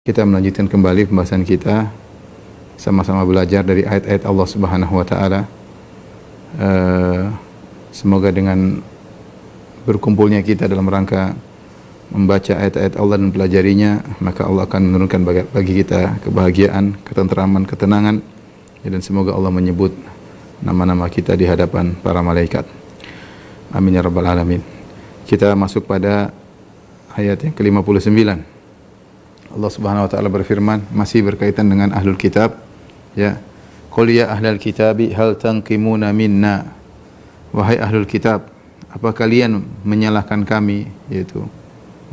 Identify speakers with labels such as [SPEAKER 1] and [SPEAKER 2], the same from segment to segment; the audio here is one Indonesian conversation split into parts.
[SPEAKER 1] Kita melanjutkan kembali pembahasan kita, sama-sama belajar dari ayat-ayat Allah Subhanahu wa taala. Semoga dengan berkumpulnya kita dalam rangka membaca ayat-ayat Allah dan pelajarinya, maka Allah akan menurunkan bagi kita kebahagiaan, ketenteraman, ketenangan, dan semoga Allah menyebut nama-nama kita di hadapan para malaikat. Amin ya rabbal alamin. Kita masuk pada ayat yang ke-59. Allah Subhanahu wa taala berfirman, masih berkaitan dengan ahlul kitab, ya. Qul ya ahlal kitabi hal tanqimuna minna. Wahai ahlul kitab, apa kalian menyalahkan kami, yaitu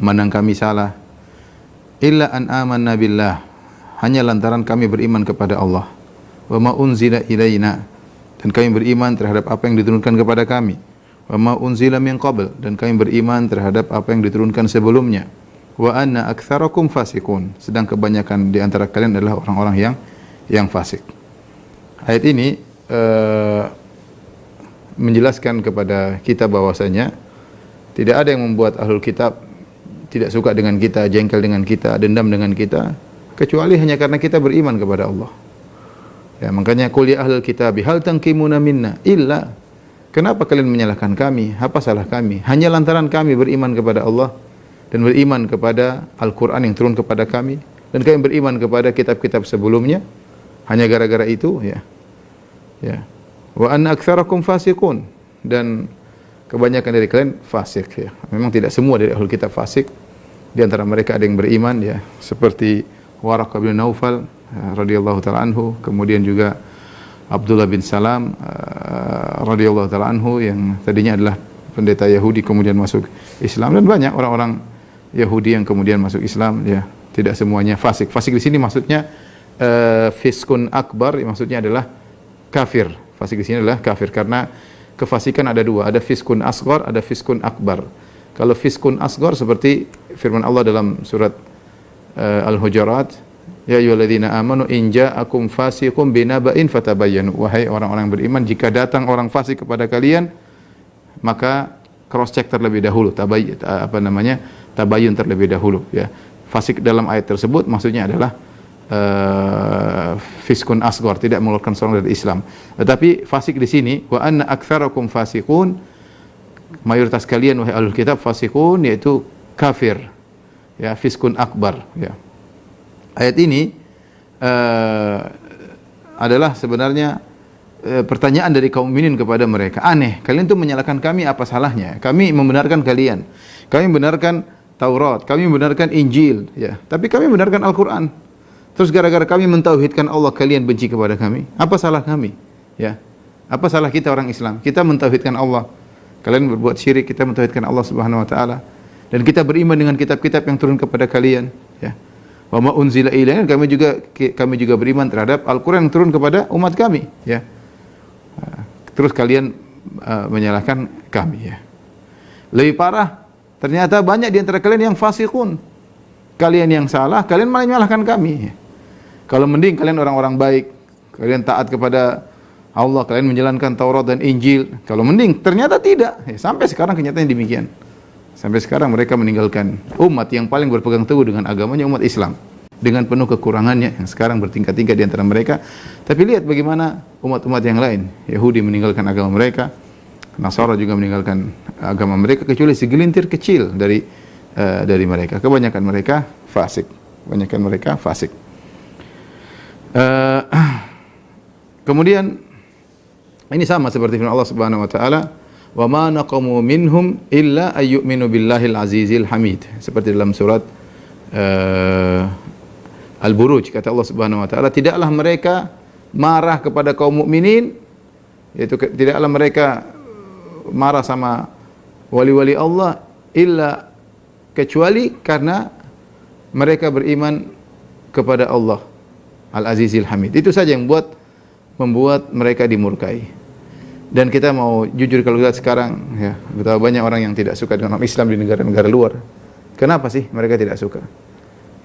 [SPEAKER 1] memandang kami salah? Illa an amanna billah, hanya lantaran kami beriman kepada Allah. Wa ma unzila ilaina, dan kami beriman terhadap apa yang diturunkan kepada kami. Wa ma unzila min qabl, dan kami beriman terhadap apa yang diturunkan sebelumnya. Wa anna aktsarakum fasiqun, sedang kebanyakan di antara kalian adalah orang-orang yang fasik. Ayat ini menjelaskan kepada kita bahwasanya tidak ada yang membuat ahlul kitab tidak suka dengan kita, jengkel dengan kita, dendam dengan kita, kecuali hanya karena kita beriman kepada Allah. Ya, makanya qul ya ahlul kitab hal tanqimuna minna illa, kenapa kalian menyalahkan kami? Apa salah kami? Hanya lantaran kami beriman kepada Allah dan beriman kepada Al-Quran yang turun kepada kami, dan kami beriman kepada kitab-kitab sebelumnya, hanya gara-gara itu, ya. Wa anna aktsarakum fasiqun, dan kebanyakan dari kalian fasik, ya. Memang tidak semua dari ahlul kitab fasik. Di antara mereka ada yang beriman, ya, seperti Waraqah bin Naufal radhiyallahu taala anhu, kemudian juga Abdullah bin Salam radhiyallahu taala anhu yang tadinya adalah pendeta Yahudi kemudian masuk Islam, dan banyak orang-orang Yahudi yang kemudian masuk Islam, ya. Tidak semuanya fasik. Fasik di sini maksudnya fiskun akbar, maksudnya adalah kafir. Fasik di sini adalah kafir, karena kefasikan ada dua, ada fiskun asghar, ada fiskun akbar. Kalau fiskun asghar seperti firman Allah dalam surat Al-Hujurat, ya ayyuhalladzina amanu in ja'akum fasiqun binaba'in fatabayyanu, wahai orang-orang beriman, jika datang orang fasik kepada kalian, maka cross check terlebih dahulu, tabayyun terlebih dahulu, ya. Fasik dalam ayat tersebut maksudnya adalah fiskun asghar, tidak mengeluarkan seorang dari Islam. Tetapi fasik di sini, wa anna aktsarakum fasiqun, mayoritas kalian wahai ahlul kitab fasiqun, yaitu kafir, ya, fiskun akbar, ya. Ayat ini adalah sebenarnya pertanyaan dari kaum mukminin kepada mereka. Aneh, kalian tuh menyalahkan kami, apa salahnya? Kami membenarkan kalian. Kami membenarkan Taurat, kami membenarkan Injil, ya. Tapi kami membenarkan Al-Qur'an. Terus gara-gara kami mentauhidkan Allah, kalian benci kepada kami. Apa salah kami? Ya. Apa salah kita orang Islam? Kita mentauhidkan Allah. Kalian berbuat syirik, kita mentauhidkan Allah Subhanahu wa taala. Dan kita beriman dengan kitab-kitab yang turun kepada kalian, ya. Wa ma unzila ilaina, kami juga beriman terhadap Al-Qur'an yang turun kepada umat kami, ya. Terus kalian menyalahkan kami, ya. Lebih parah, ternyata banyak di antara kalian yang fasikun. Kalian yang salah, kalian malah menyalahkan kami, ya. Kalau mending kalian orang-orang baik, kalian taat kepada Allah, kalian menjalankan Taurat dan Injil. Kalau mending, ternyata tidak, ya. Sampai sekarang kenyataannya demikian. Sampai sekarang mereka meninggalkan umat yang paling berpegang teguh dengan agamanya, umat Islam, dengan penuh kekurangannya yang sekarang bertingkat-tingkat di antara mereka. Tapi lihat bagaimana umat-umat yang lain, Yahudi meninggalkan agama mereka, Nasara juga meninggalkan agama mereka, kecuali segelintir kecil dari mereka. Kebanyakan mereka fasik. Kebanyakan mereka fasik. Kemudian ini sama seperti firman Allah Subhanahu wa taala, wa ma naqamu minhum illa ayyuminu billahil azizil hamid. Seperti dalam surat Al-Buruj, kata Allah Subhanahu wa taala, tidaklah mereka marah kepada kaum mukminin, yaitu tidaklah mereka marah sama wali-wali Allah illa, kecuali karena mereka beriman kepada Allah Al-Azizil Hamid. Itu saja yang membuat mereka dimurkai. Dan kita mau jujur, kalau lihat sekarang, ya, betapa banyak orang yang tidak suka dengan orang Islam di negara-negara luar. Kenapa sih mereka tidak suka?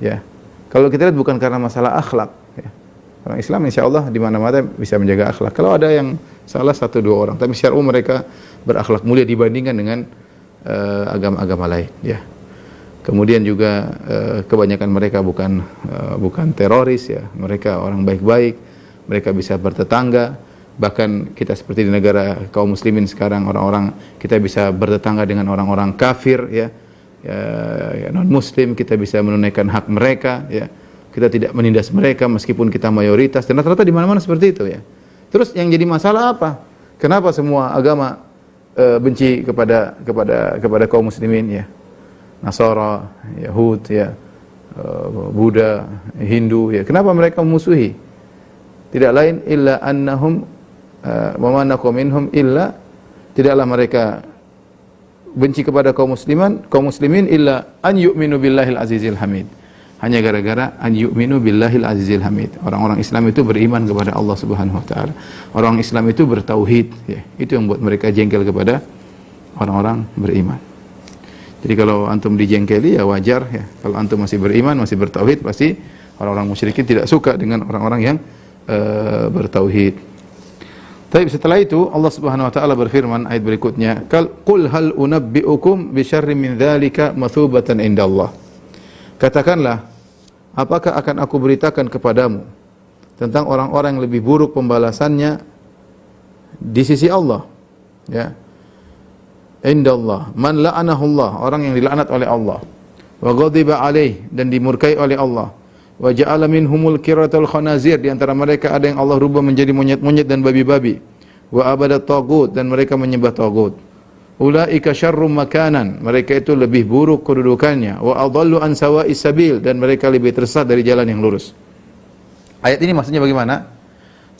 [SPEAKER 1] Ya, kalau kita lihat bukan karena masalah akhlak, ya. Orang Islam insya Allah di mana-mana bisa menjaga akhlak. Kalau ada yang salah satu dua orang, tapi secara umum mereka berakhlak mulia dibandingkan dengan agama-agama lain, ya. Kemudian juga kebanyakan mereka bukan teroris ya, mereka orang baik-baik, mereka bisa bertetangga. Bahkan kita seperti di negara kaum muslimin sekarang, orang-orang kita bisa bertetangga dengan orang-orang kafir ya, non muslim, kita bisa menunaikan hak mereka ya. Kita tidak menindas mereka meskipun kita mayoritas, dan rata-rata di mana-mana seperti itu ya. Terus yang jadi masalah apa? Kenapa semua agama benci kepada kaum muslimin ya? Nasara, Yahud, ya, Buddha, Hindu, ya. Kenapa mereka memusuhi? Tidak lain illa annahum wa ma nakum minhum illa, tidaklah mereka benci kepada kaum muslimin illa an yu'minu billahil azizil hamid. Hanya gara-gara an yu'minu billahil azizil hamid. Orang-orang Islam itu beriman kepada Allah Subhanahu wa taala. Orang Islam itu bertauhid, ya. Itu yang membuat mereka jengkel kepada orang-orang beriman. Jadi kalau antum dijengkeli ya wajar ya. Kalau antum masih beriman, masih bertauhid, pasti orang-orang musyrikin tidak suka dengan orang-orang yang bertauhid. Tapi setelah itu Allah Subhanahu wa taala berfirman ayat berikutnya, "Qul hal unabbiukum bi syarrin min dzalika mathubatan indallah." Katakanlah, apakah akan aku beritakan kepadamu tentang orang-orang yang lebih buruk pembalasannya di sisi Allah? Ya. Indallah, man la'anahu Allah, orang yang dilaknat oleh Allah, wa ghadiba alaih, dan dimurkai oleh Allah, wa ja'ala minhumul qiratal khanazir, di antara mereka ada yang Allah rubah menjadi monyet-monyet dan babi-babi, wa abadat tagut, dan mereka menyembah tagut. Ulaika syarrum makanan, mereka itu lebih buruk kedudukannya, wa adallu an sawa'is sabil, dan mereka lebih tersesat dari jalan yang lurus. Ayat ini maksudnya bagaimana?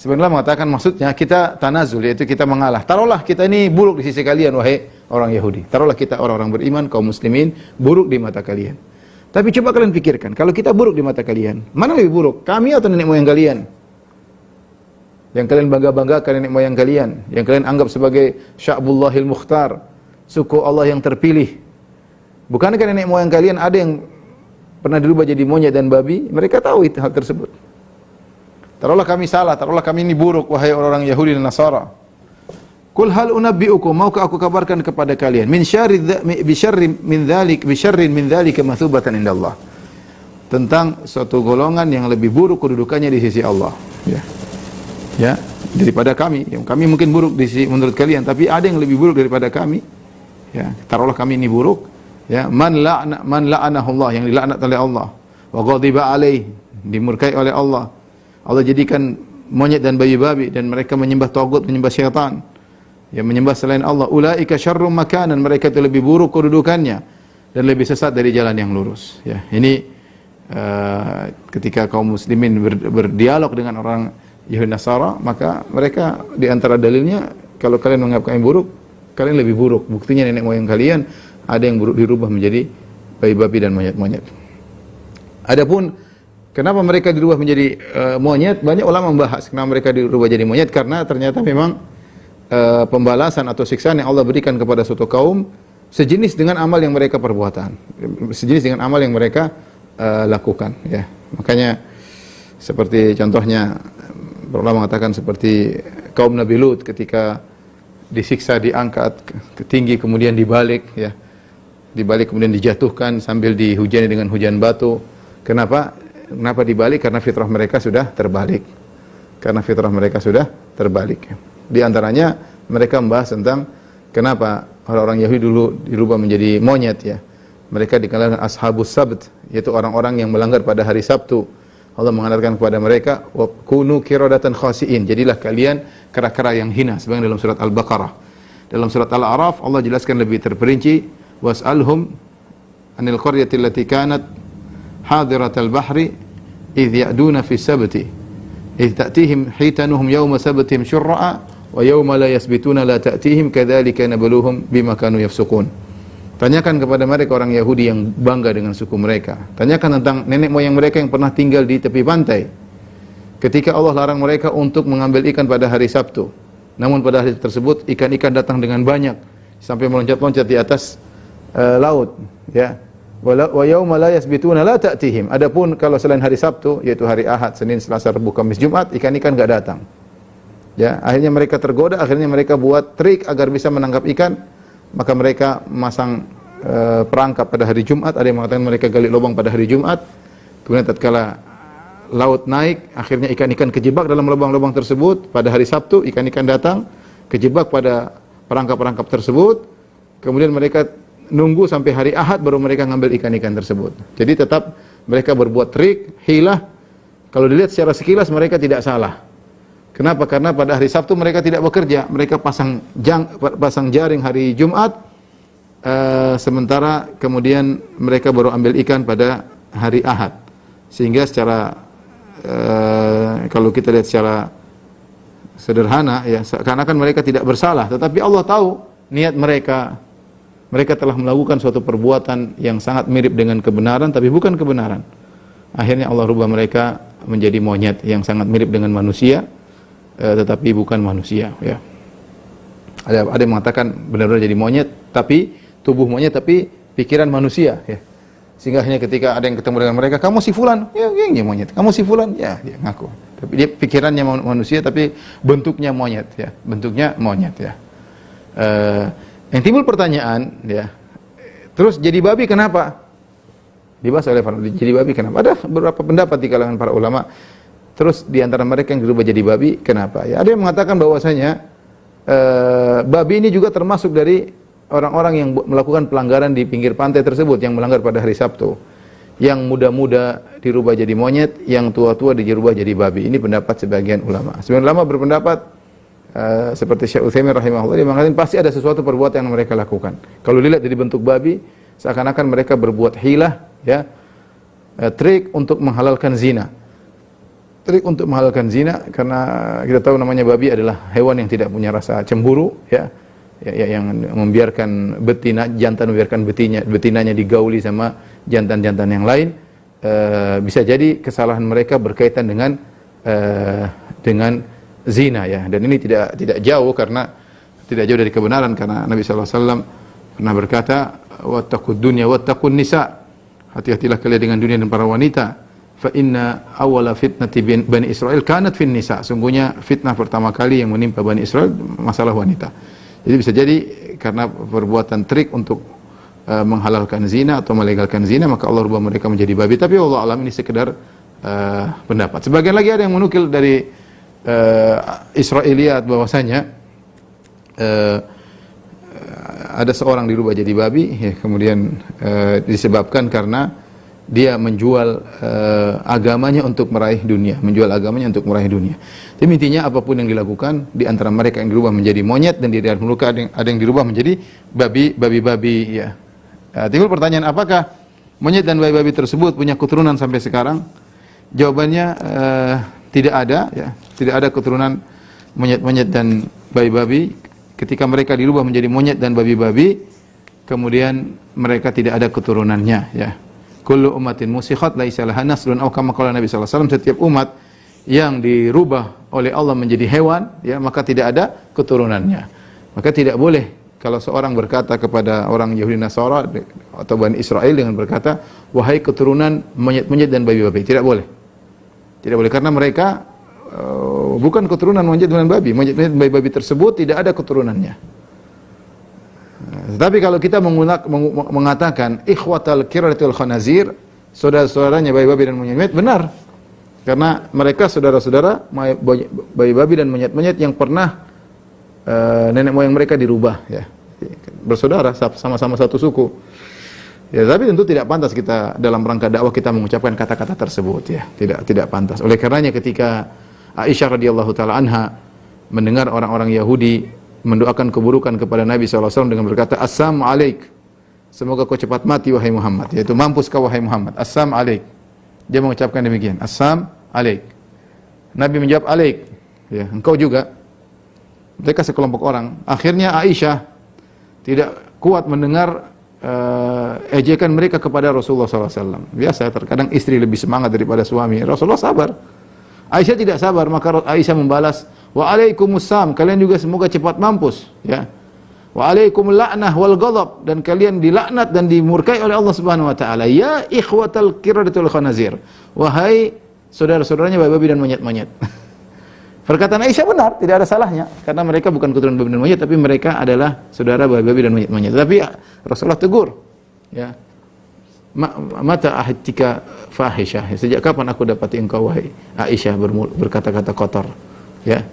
[SPEAKER 1] Sebenarnya mengatakan maksudnya kita tanazul, yaitu kita mengalah. Taruhlah kita ini buruk di sisi kalian, wahai orang Yahudi. Taruhlah kita orang-orang beriman, kaum muslimin, buruk di mata kalian. Tapi coba kalian pikirkan, kalau kita buruk di mata kalian, mana lebih buruk? Kami atau nenek moyang kalian? Yang kalian bangga-banggakan nenek moyang kalian, yang kalian anggap sebagai Sya'bullahil Mukhtar, suku Allah yang terpilih. Bukankah nenek moyang kalian ada yang pernah dirubah jadi monyet dan babi? Mereka tahu itu hal tersebut. Taruhlah kami salah, taruhlah kami ini buruk, wahai orang-orang Yahudi dan Nasara. Qul hal unabbiukum, maukah aku kabarkan kepada kalian min syarrin min dzalika mathubatan indallah, tentang suatu golongan yang lebih buruk kedudukannya di sisi Allah, ya daripada kami. Yang kami mungkin buruk di sisi menurut kalian, tapi ada yang lebih buruk daripada kami, ya. Taruhlah kami ini buruk, ya, man la'anahu Allah, yang dilaknat oleh Allah, wa ghadiba alaih, dimurkai oleh Allah. Allah jadikan monyet dan babi-babi, dan mereka menyembah tagut, menyembah syaitan, yang menyembah selain Allah. Ulaika syarrum makanan, mereka itu lebih buruk kedudukannya dan lebih sesat dari jalan yang lurus. Ya, ini ketika kaum muslimin berdialog dengan orang Yahudi Nasara, maka mereka di antara dalilnya, kalau kalian menganggap kalian buruk, kalian lebih buruk. Buktinya nenek moyang kalian ada yang buruk dirubah menjadi babi-babi dan monyet-monyet. Adapun kenapa mereka dirubah menjadi monyet? Banyak ulama membahas kenapa mereka dirubah jadi monyet, karena ternyata memang pembalasan atau siksaan yang Allah berikan kepada suatu kaum sejenis dengan amal yang mereka perbuatan, sejenis dengan amal yang mereka lakukan. Ya, makanya seperti contohnya ulama mengatakan seperti kaum Nabi Lut ketika disiksa, diangkat ke tinggi, kemudian dibalik, ya, dibalik kemudian dijatuhkan sambil dihujani dengan hujan batu. Kenapa dibalik? Karena fitrah mereka sudah terbalik. Di antaranya mereka membahas tentang kenapa orang-orang Yahudi dulu dirubah menjadi monyet, ya. Mereka dikenal dengan ashabus sabt, yaitu orang-orang yang melanggar pada hari Sabtu. Allah mengatakan kepada mereka, wa kunu qiradatan khasiin, jadilah kalian kera-kera yang hina, sebagaimana dalam surat Al-Baqarah. Dalam surat Al-A'raf Allah jelaskan lebih terperinci, was'alhum anil qaryati allati kanat hadiratal bahri idh ya'duna fi sabti idh ta'tihim hitanuhum yawma sabtihim syurra'a wa yawma la yasbituna la ta'tihim kadzalika nabluhum bima kanu yafsukun. Tanyakan kepada mereka orang Yahudi yang bangga dengan suku mereka. Tanyakan tentang nenek moyang mereka yang pernah tinggal di tepi pantai. Ketika Allah larang mereka untuk mengambil ikan pada hari Sabtu. Namun pada hari tersebut ikan-ikan datang dengan banyak sampai meloncat-loncat di atas laut, ya. Wa yauma la yasbituna la ta'tihim. Adapun kalau selain hari Sabtu, yaitu hari Ahad, Senin, Selasa, Rabu, Kamis, Jumat, ikan-ikan enggak datang. Ya, akhirnya mereka tergoda, akhirnya mereka buat trik agar bisa menangkap ikan. Maka mereka memasang perangkap pada hari Jumat, ada yang mengatakan mereka gali lubang pada hari Jumat. Kemudian tatkala laut naik, akhirnya ikan-ikan kejebak dalam lubang-lubang tersebut. Pada hari Sabtu ikan-ikan datang, kejebak pada perangkap-perangkap tersebut. Kemudian mereka nunggu sampai hari Ahad baru mereka ngambil ikan-ikan tersebut. Jadi tetap mereka berbuat trik, hilah. Kalau dilihat secara sekilas mereka tidak salah. Kenapa? Karena pada hari Sabtu mereka tidak bekerja, mereka pasang jaring hari Jumat, sementara kemudian mereka baru ambil ikan pada hari Ahad. Sehingga secara kalau kita lihat secara sederhana, ya seakan-akan mereka tidak bersalah, tetapi Allah tahu niat mereka. Mereka telah melakukan suatu perbuatan yang sangat mirip dengan kebenaran, tapi bukan kebenaran. Akhirnya Allah rubah mereka menjadi monyet yang sangat mirip dengan manusia, tetapi bukan manusia. Ya. Ada yang mengatakan benar-benar jadi monyet, tapi tubuh monyet, tapi pikiran manusia. Ya. Sehingga hanya ketika ada yang ketemu dengan mereka, kamu si fulan, ya monyet. Kamu si fulan, ya dia ngaku. Tapi dia pikirannya manusia, tapi bentuknya monyet. Ya. Bentuknya monyet. Ya. Yang timbul pertanyaan, ya, terus jadi babi kenapa? Dibahas oleh jadi babi kenapa? Ada beberapa pendapat di kalangan para ulama. Terus di antara mereka yang dirubah jadi babi kenapa? Ya, ada yang mengatakan bahwasanya babi ini juga termasuk dari orang-orang yang melakukan pelanggaran di pinggir pantai tersebut, yang melanggar pada hari Sabtu. Yang muda-muda dirubah jadi monyet, yang tua-tua dirubah jadi babi. Ini pendapat sebagian ulama. Sebagian ulama berpendapat seperti Syekh Utsaimin rahimahullah, dia mengatakan pasti ada sesuatu perbuatan yang mereka lakukan. Kalau dilihat dari bentuk babi, seakan-akan mereka berbuat hilah, ya, trik untuk menghalalkan zina. Trik untuk menghalalkan zina, karena kita tahu namanya babi adalah hewan yang tidak punya rasa cemburu, ya, yang membiarkan jantan membiarkan betinanya digauli sama jantan-jantan yang lain. Bisa jadi kesalahan mereka berkaitan dengan zina, ya, dan ini tidak jauh dari kebenaran, karena Nabi sallallahu alaihi wasallam pernah berkata, wattaqud dunya wattaqun nisa, hati-hatilah kalian dengan dunia dan para wanita, fa inna awwala fitnati bani Israil kanat fin nisa, sungguhnya fitnah pertama kali yang menimpa Bani Israel masalah wanita. Jadi bisa jadi karena perbuatan trik untuk menghalalkan zina atau melegalkan zina, maka Allah rubah mereka menjadi babi. Tapi Allah alam, ini sekedar pendapat. Sebagian lagi ada yang menukil dari Israiliyat bahwasanya ada seorang dirubah jadi babi, ya, kemudian disebabkan karena dia menjual agamanya untuk meraih dunia, Tapi intinya apapun yang dilakukan di antara mereka yang dirubah menjadi monyet dan di dalam muka ada yang dirubah menjadi babi, ya. Timbul pertanyaan, apakah monyet dan babi-babi tersebut punya keturunan sampai sekarang? Jawabannya tidak ada, ya. Tidak ada keturunan monyet-monyet dan babi-babi. Ketika mereka dirubah menjadi monyet dan babi-babi, kemudian mereka tidak ada keturunannya, ya. Kullu ummatin musikhat laisa laha naslun, atau kama qala Nabi sallallahu alaihi wasallam, setiap umat yang dirubah oleh Allah menjadi hewan, ya, maka tidak ada keturunannya. Maka tidak boleh kalau seorang berkata kepada orang Yahudi Nasara atau Bani Israel dengan berkata, wahai keturunan monyet-monyet dan babi-babi, tidak boleh. Tidak boleh, karena mereka bukan keturunan monyet dan babi. Monyet-monyet dan babi-babi tersebut tidak ada keturunannya. Tetapi kalau kita mengatakan ikhwatal qiradatul khanazir, saudara-saudaranya babi-babi dan monyet-monyet, benar. Karena mereka saudara-saudara babi-babi dan monyet-monyet yang pernah nenek moyang mereka dirubah, ya. Bersaudara, sama-sama satu suku. Ya, tapi tentu tidak pantas kita dalam rangka dakwah kita mengucapkan kata-kata tersebut, ya. Tidak pantas. Oleh karenanya ketika Aisyah radhiyallahu taala anha mendengar orang-orang Yahudi mendoakan keburukan kepada Nabi SAW dengan berkata, Assalamu alaik, semoga kau cepat mati wahai Muhammad, yaitu mampus kau wahai Muhammad. Assalamu alaik. Dia mengucapkan demikian, Assalamu alaik. Nabi menjawab, alaik, ya, engkau juga. Mereka sekelompok orang. Akhirnya Aisyah tidak kuat mendengar ejekan mereka kepada Rasulullah SAW. Biasa, terkadang istri lebih semangat daripada suami. Rasulullah sabar. Aisyah tidak sabar, maka Aisyah membalas, wa'alaikumussalam, kalian juga semoga cepat mampus, ya. Wa'alaikumul la'nah wal ghadab, dan kalian dilaknat dan dimurkai oleh Allah Subhanahu wa taala. Ya ikhwatal qiradatul khanazir, wahai saudara-saudaranya babi-babi dan monyet-monyet. Perkataan Aisyah benar, tidak ada salahnya, karena mereka bukan keturunan babi dan monyet, tapi mereka adalah saudara babi-babi dan monyet-monyet. Tapi Rasulullah tegur, Ya. Mata ahadika fahisyah. Sejak kapan aku dapati engkau wahai Aisyah berkata-kata kotor? Ya.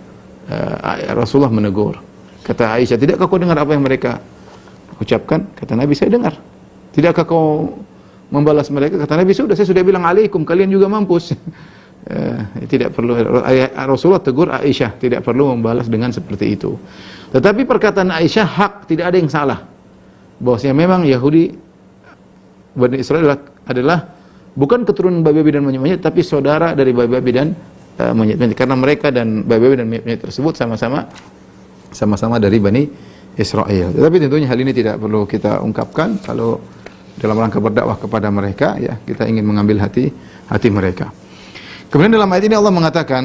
[SPEAKER 1] Rasulullah menegur. Kata Aisyah, tidakkah kau dengar apa yang mereka ucapkan? Kata Nabi, saya dengar. Tidakkah kau membalas mereka? Kata Nabi, saya sudah bilang alaikum, kalian juga mampus. Tidak perlu, Rasulullah tegur Aisyah, tidak perlu membalas dengan seperti itu. Tetapi perkataan Aisyah hak, tidak ada yang salah. Bahwasanya memang Yahudi Bani Israel adalah bukan keturunan babi dan monyet-monyet, tapi saudara dari babi dan monyet-monyet. Karena mereka dan babi dan monyet tersebut sama-sama dari Bani Israel. Tetapi tentunya hal ini tidak perlu kita ungkapkan kalau dalam rangka berdakwah kepada mereka, ya, kita ingin mengambil hati mereka. Kemudian dalam ayat ini Allah mengatakan,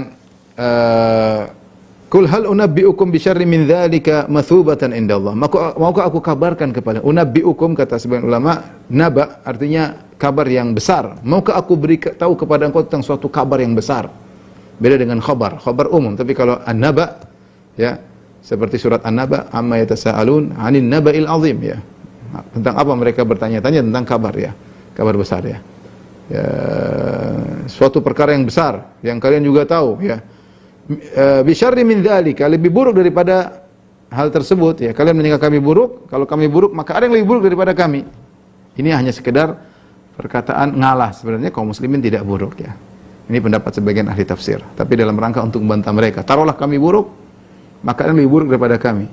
[SPEAKER 1] Qul hal unabbi'ukum bisyarri min dzalika mathubatan indallah. Maukah aku kabarkan kepada, unabbi'ukum kata sebagian ulama, naba artinya kabar yang besar. Maukah aku beri tahu kepada engkau tentang suatu kabar yang besar? Beda dengan khabar umum. Tapi kalau an-naba, ya, seperti surat an-naba, amma yatasaalun 'anil naba'il 'azim, ya. Tentang apa mereka bertanya-tanya, tentang kabar, ya. Kabar besar, ya. Ya, suatu perkara yang besar yang kalian juga tahu, ya. Bisyarri min dzalika, lebih buruk daripada hal tersebut, ya. Kalian meninggal kami buruk, kalau kami buruk maka ada yang lebih buruk daripada kami. Ini hanya sekedar perkataan ngalah, sebenarnya kaum muslimin tidak buruk, ya. Ini pendapat sebagian ahli tafsir, tapi dalam rangka untuk membantah mereka. Taruhlah kami buruk, maka ada yang lebih buruk daripada kami.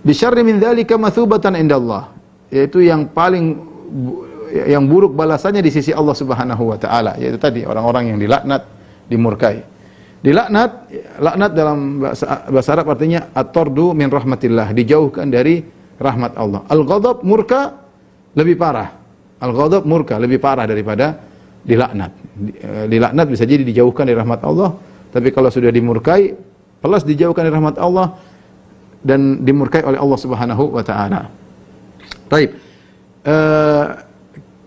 [SPEAKER 1] Bisyarri min dzalika mathubatan indallah, yaitu yang yang buruk balasannya di sisi Allah Subhanahu wa taala, yaitu tadi orang-orang yang dilaknat, dimurkai. Laknat dalam bahasa Arab artinya at-tardu min rahmatillah, dijauhkan dari rahmat Allah. Al-ghadab, murka, lebih parah. Al-ghadab, murka, lebih parah daripada dilaknat. Dilaknat bisa jadi dijauhkan dari rahmat Allah, tapi kalau sudah dimurkai, plus dijauhkan dari rahmat Allah dan dimurkai oleh Allah Subhanahu wa taala. Baik.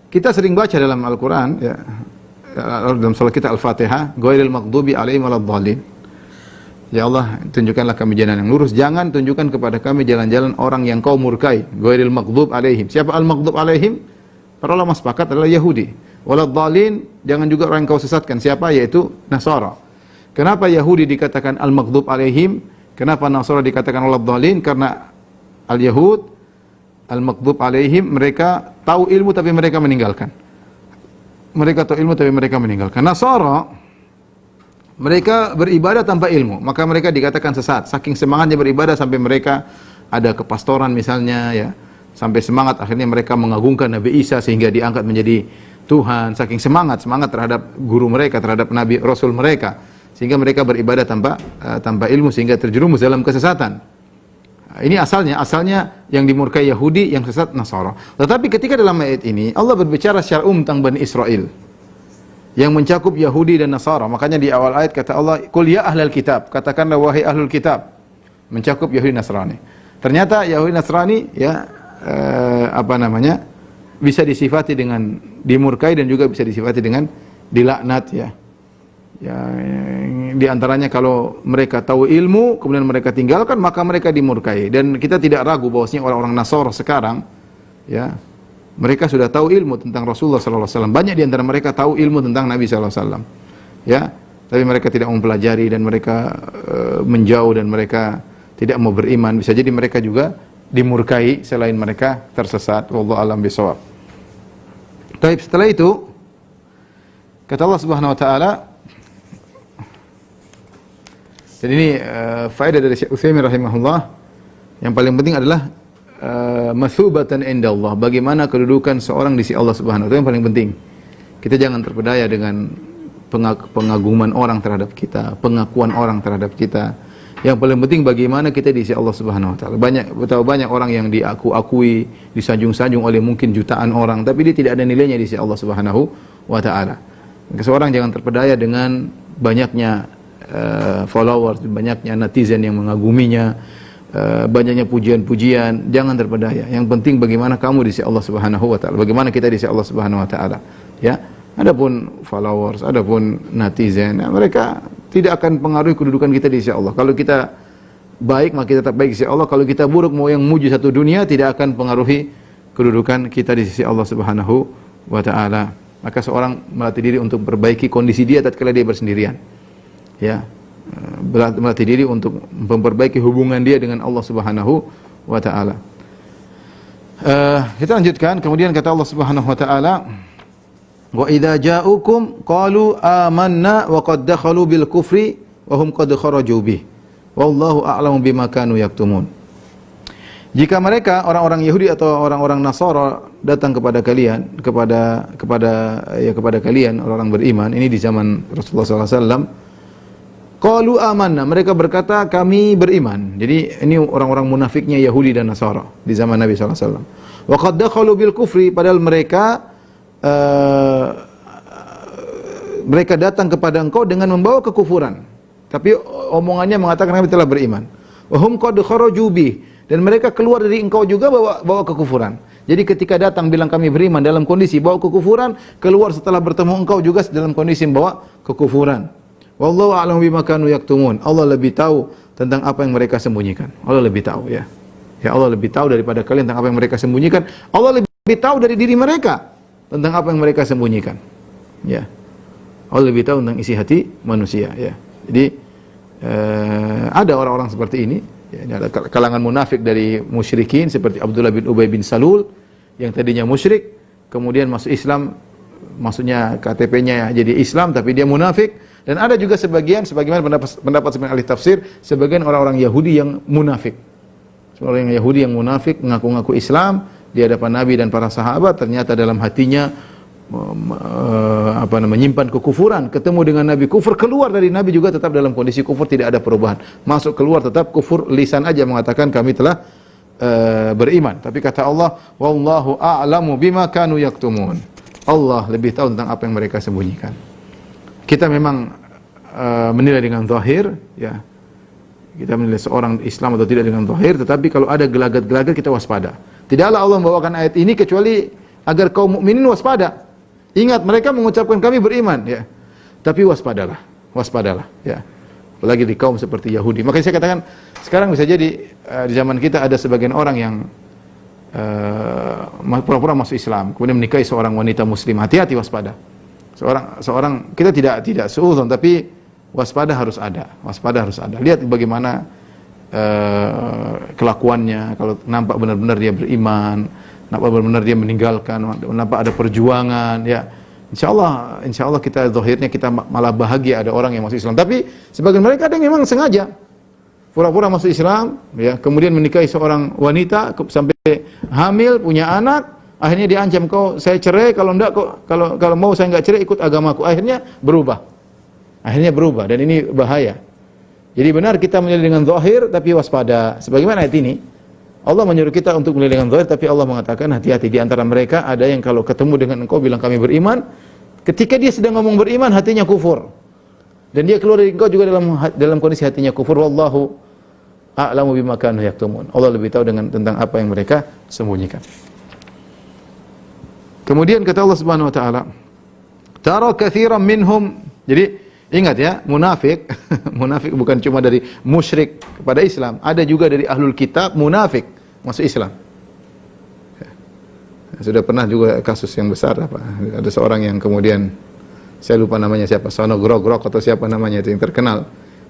[SPEAKER 1] Kita sering baca dalam Al-Qur'an, ya, dalam surah kita Al-Fatihah, ghairil maghdubi alaihim waladdallin. Ya Allah, tunjukkanlah kami jalan yang lurus, jangan tunjukkan kepada kami jalan-jalan orang yang kau murkai. Ghairil maghdub alaihim. Siapa al-maghdub alaihim? Para ulama sepakat adalah Yahudi. Waladdallin, jangan juga orang yang kau sesatkan. Siapa? Yaitu Nasara. Kenapa Yahudi dikatakan al-maghdub alaihim? Kenapa Nasara dikatakan waladdallin? Karena al-Yahud, al-maghdub alaihim, mereka tahu ilmu tapi mereka meninggalkan. Mereka tahu ilmu tapi mereka meninggalkan. Nasara, mereka beribadah tanpa ilmu, maka mereka dikatakan sesat. Saking semangatnya beribadah sampai mereka ada kepastoran misalnya, ya, sampai semangat akhirnya mereka mengagungkan Nabi Isa sehingga diangkat menjadi Tuhan. Saking semangat terhadap guru mereka, terhadap Nabi Rasul mereka, sehingga mereka beribadah tanpa ilmu sehingga terjerumus dalam kesesatan. Ini asalnya yang dimurkai Yahudi, yang sesat Nasara. Tetapi ketika dalam ayat ini Allah berbicara secara umum tentang Bani Israel yang mencakup Yahudi dan Nasara. Makanya di awal ayat kata Allah, "Qul ya ahlal kitab," katakanlah wahai ahlul kitab, mencakup Yahudi Nasrani. Ternyata Yahudi Nasrani, ya, bisa disifati dengan dimurkai dan juga bisa disifati dengan dilaknat, ya. Ya, di antaranya kalau mereka tahu ilmu kemudian mereka tinggalkan, maka mereka dimurkai. Dan kita tidak ragu bahwasanya orang-orang Nasara sekarang, ya, mereka sudah tahu ilmu tentang Rasulullah sallallahu alaihi wasallam. Banyak di antara mereka tahu ilmu tentang Nabi sallallahu alaihi wasallam. Ya, tapi mereka tidak mempelajari dan mereka menjauh dan mereka tidak mau beriman. Bisa jadi mereka juga dimurkai selain mereka tersesat. Wallahu a'lam bishawab. Baik, setelah itu kata Allah Subhanahu wa taala, dan ini faedah dari Syekh Utsaimin rahimahullah, yang paling penting adalah mathubatan indallah, bagaimana kedudukan seorang di sisi Allah Subhanahu wa taala, yang paling penting. Kita jangan terpedaya dengan pengaguman orang terhadap kita, pengakuan orang terhadap kita. Yang paling penting bagaimana kita di sisi Allah Subhanahu wa taala. Betapa banyak orang yang diakui, disanjung-sanjung oleh mungkin jutaan orang, tapi dia tidak ada nilainya di sisi Allah Subhanahu wa taala. Seorang jangan terpedaya dengan banyaknya followers, banyaknya netizen yang mengaguminya, banyaknya pujian-pujian, jangan terpedaya. Yang penting bagaimana kamu di sisi Allah Subhanahu wa taala, bagaimana kita di sisi Allah Subhanahu wa taala. Ya, adapun followers, adapun netizen, mereka tidak akan pengaruhi kedudukan kita di sisi Allah. Kalau kita baik, maka kita tetap baik di sisi Allah. Kalau kita buruk, mau yang muji satu dunia, tidak akan pengaruhi kedudukan kita di sisi Allah Subhanahu wa taala. Maka seorang melatih diri untuk memperbaiki kondisi dia tatkala dia bersendirian. Ya. Melatih diri untuk memperbaiki hubungan dia dengan Allah Subhanahu wa taala. Kita lanjutkan, kemudian kata Allah Subhanahu wa taala, wa idza ja'ukum qalu amanna wa qad dakhalu bil kufri wa hum qad kharaju bih. Wallahu a'lamu bima kanu yaktumun. Jika mereka orang-orang Yahudi atau orang-orang Nasara datang kepada kalian, kepada kalian orang-orang beriman, ini di zaman Rasulullah sallallahu alaihi wasallam, qalu amanna, mereka berkata kami beriman. Jadi ini orang-orang munafiknya Yahudi dan Nasara di zaman Nabi sallallahu alaihi wasallam. Wa qad dakhalu bil kufri, padahal mereka datang kepada engkau dengan membawa kekufuran. Tapi omongannya mengatakan kami telah beriman. Wa hum qad kharaju bih, dan mereka keluar dari engkau juga bawa kekufuran. Jadi ketika datang bilang kami beriman dalam kondisi bawa kekufuran, keluar setelah bertemu engkau juga dalam kondisi bawa kekufuran. Wallahu a'lamu bima kanu yaktumun. Allah lebih tahu tentang apa yang mereka sembunyikan. Allah lebih tahu, ya. Ya, Allah lebih tahu daripada kalian tentang apa yang mereka sembunyikan. Allah lebih tahu dari diri mereka tentang apa yang mereka sembunyikan. Ya. Allah lebih tahu tentang isi hati manusia, ya. Jadi ada orang-orang seperti ini. Ya, ini ada kalangan munafik dari musyrikin seperti Abdullah bin Ubay bin Salul yang tadinya musyrik, kemudian masuk Islam, maksudnya KTP-nya jadi Islam tapi dia munafik. Dan ada juga sebagaimana pendapat sebagian ahli tafsir, sebagian orang-orang Yahudi yang munafik. Orang Yahudi yang munafik mengaku-ngaku Islam di hadapan Nabi dan para sahabat, ternyata dalam hatinya menyimpan kekufuran, ketemu dengan Nabi kufur, keluar dari Nabi juga tetap dalam kondisi kufur, tidak ada perubahan. Masuk keluar tetap kufur, lisan aja mengatakan kami telah beriman. Tapi kata Allah, wallahu a'lamu bima kanu yaktumun. Allah lebih tahu tentang apa yang mereka sembunyikan. Kita memang menilai dengan zahir, ya. Kita menilai seorang Islam atau tidak dengan zahir, tetapi kalau ada gelagat-gelagat kita waspada. Tidaklah Allah membawakan ayat ini kecuali agar kaum mukminin waspada. Ingat, mereka mengucapkan kami beriman, ya. Tapi waspadalah, ya. Apalagi di kaum seperti Yahudi. Makanya saya katakan, sekarang bisa jadi di zaman kita ada sebagian orang yang pura-pura masuk Islam, kemudian menikahi seorang wanita muslim. Hati-hati, waspada. Seorang kita tidak seuzon, tapi waspada harus ada. Lihat bagaimana kelakuannya, kalau nampak benar-benar dia beriman, nampak benar-benar dia meninggalkan, nampak ada perjuangan, ya. Insyaallah kita zahirnya kita malah bahagia ada orang yang masuk Islam. Tapi sebagian mereka ada yang memang sengaja pura-pura masuk Islam, ya, kemudian menikahi seorang wanita sampai hamil, punya anak, akhirnya diancam, kau saya cerai, kalau enggak kalau mau saya enggak cerai, ikut agamaku. Akhirnya berubah dan ini bahaya. Jadi benar kita menilai dengan zahir tapi waspada. Sebagaimana ayat ini, Allah menyuruh kita untuk menilai dengan zahir, tapi Allah mengatakan hati-hati. Di antara mereka ada yang kalau ketemu dengan engkau bilang kami beriman, ketika dia sedang ngomong beriman hatinya kufur. Dan dia keluar dari engkau juga dalam kondisi hatinya kufur. Wallahu a'lamu bima kanu yaktumun. Allah lebih tahu tentang apa yang mereka sembunyikan. Kemudian kata Allah Subhanahu wa taala, tara katsiran minhum. Jadi ingat ya, munafik munafik bukan cuma dari musyrik kepada Islam, ada juga dari ahlul kitab munafik masuk Islam. Sudah pernah juga kasus yang besar ada seorang yang kemudian saya lupa namanya siapa, Sono Grogrok atau siapa namanya itu yang terkenal,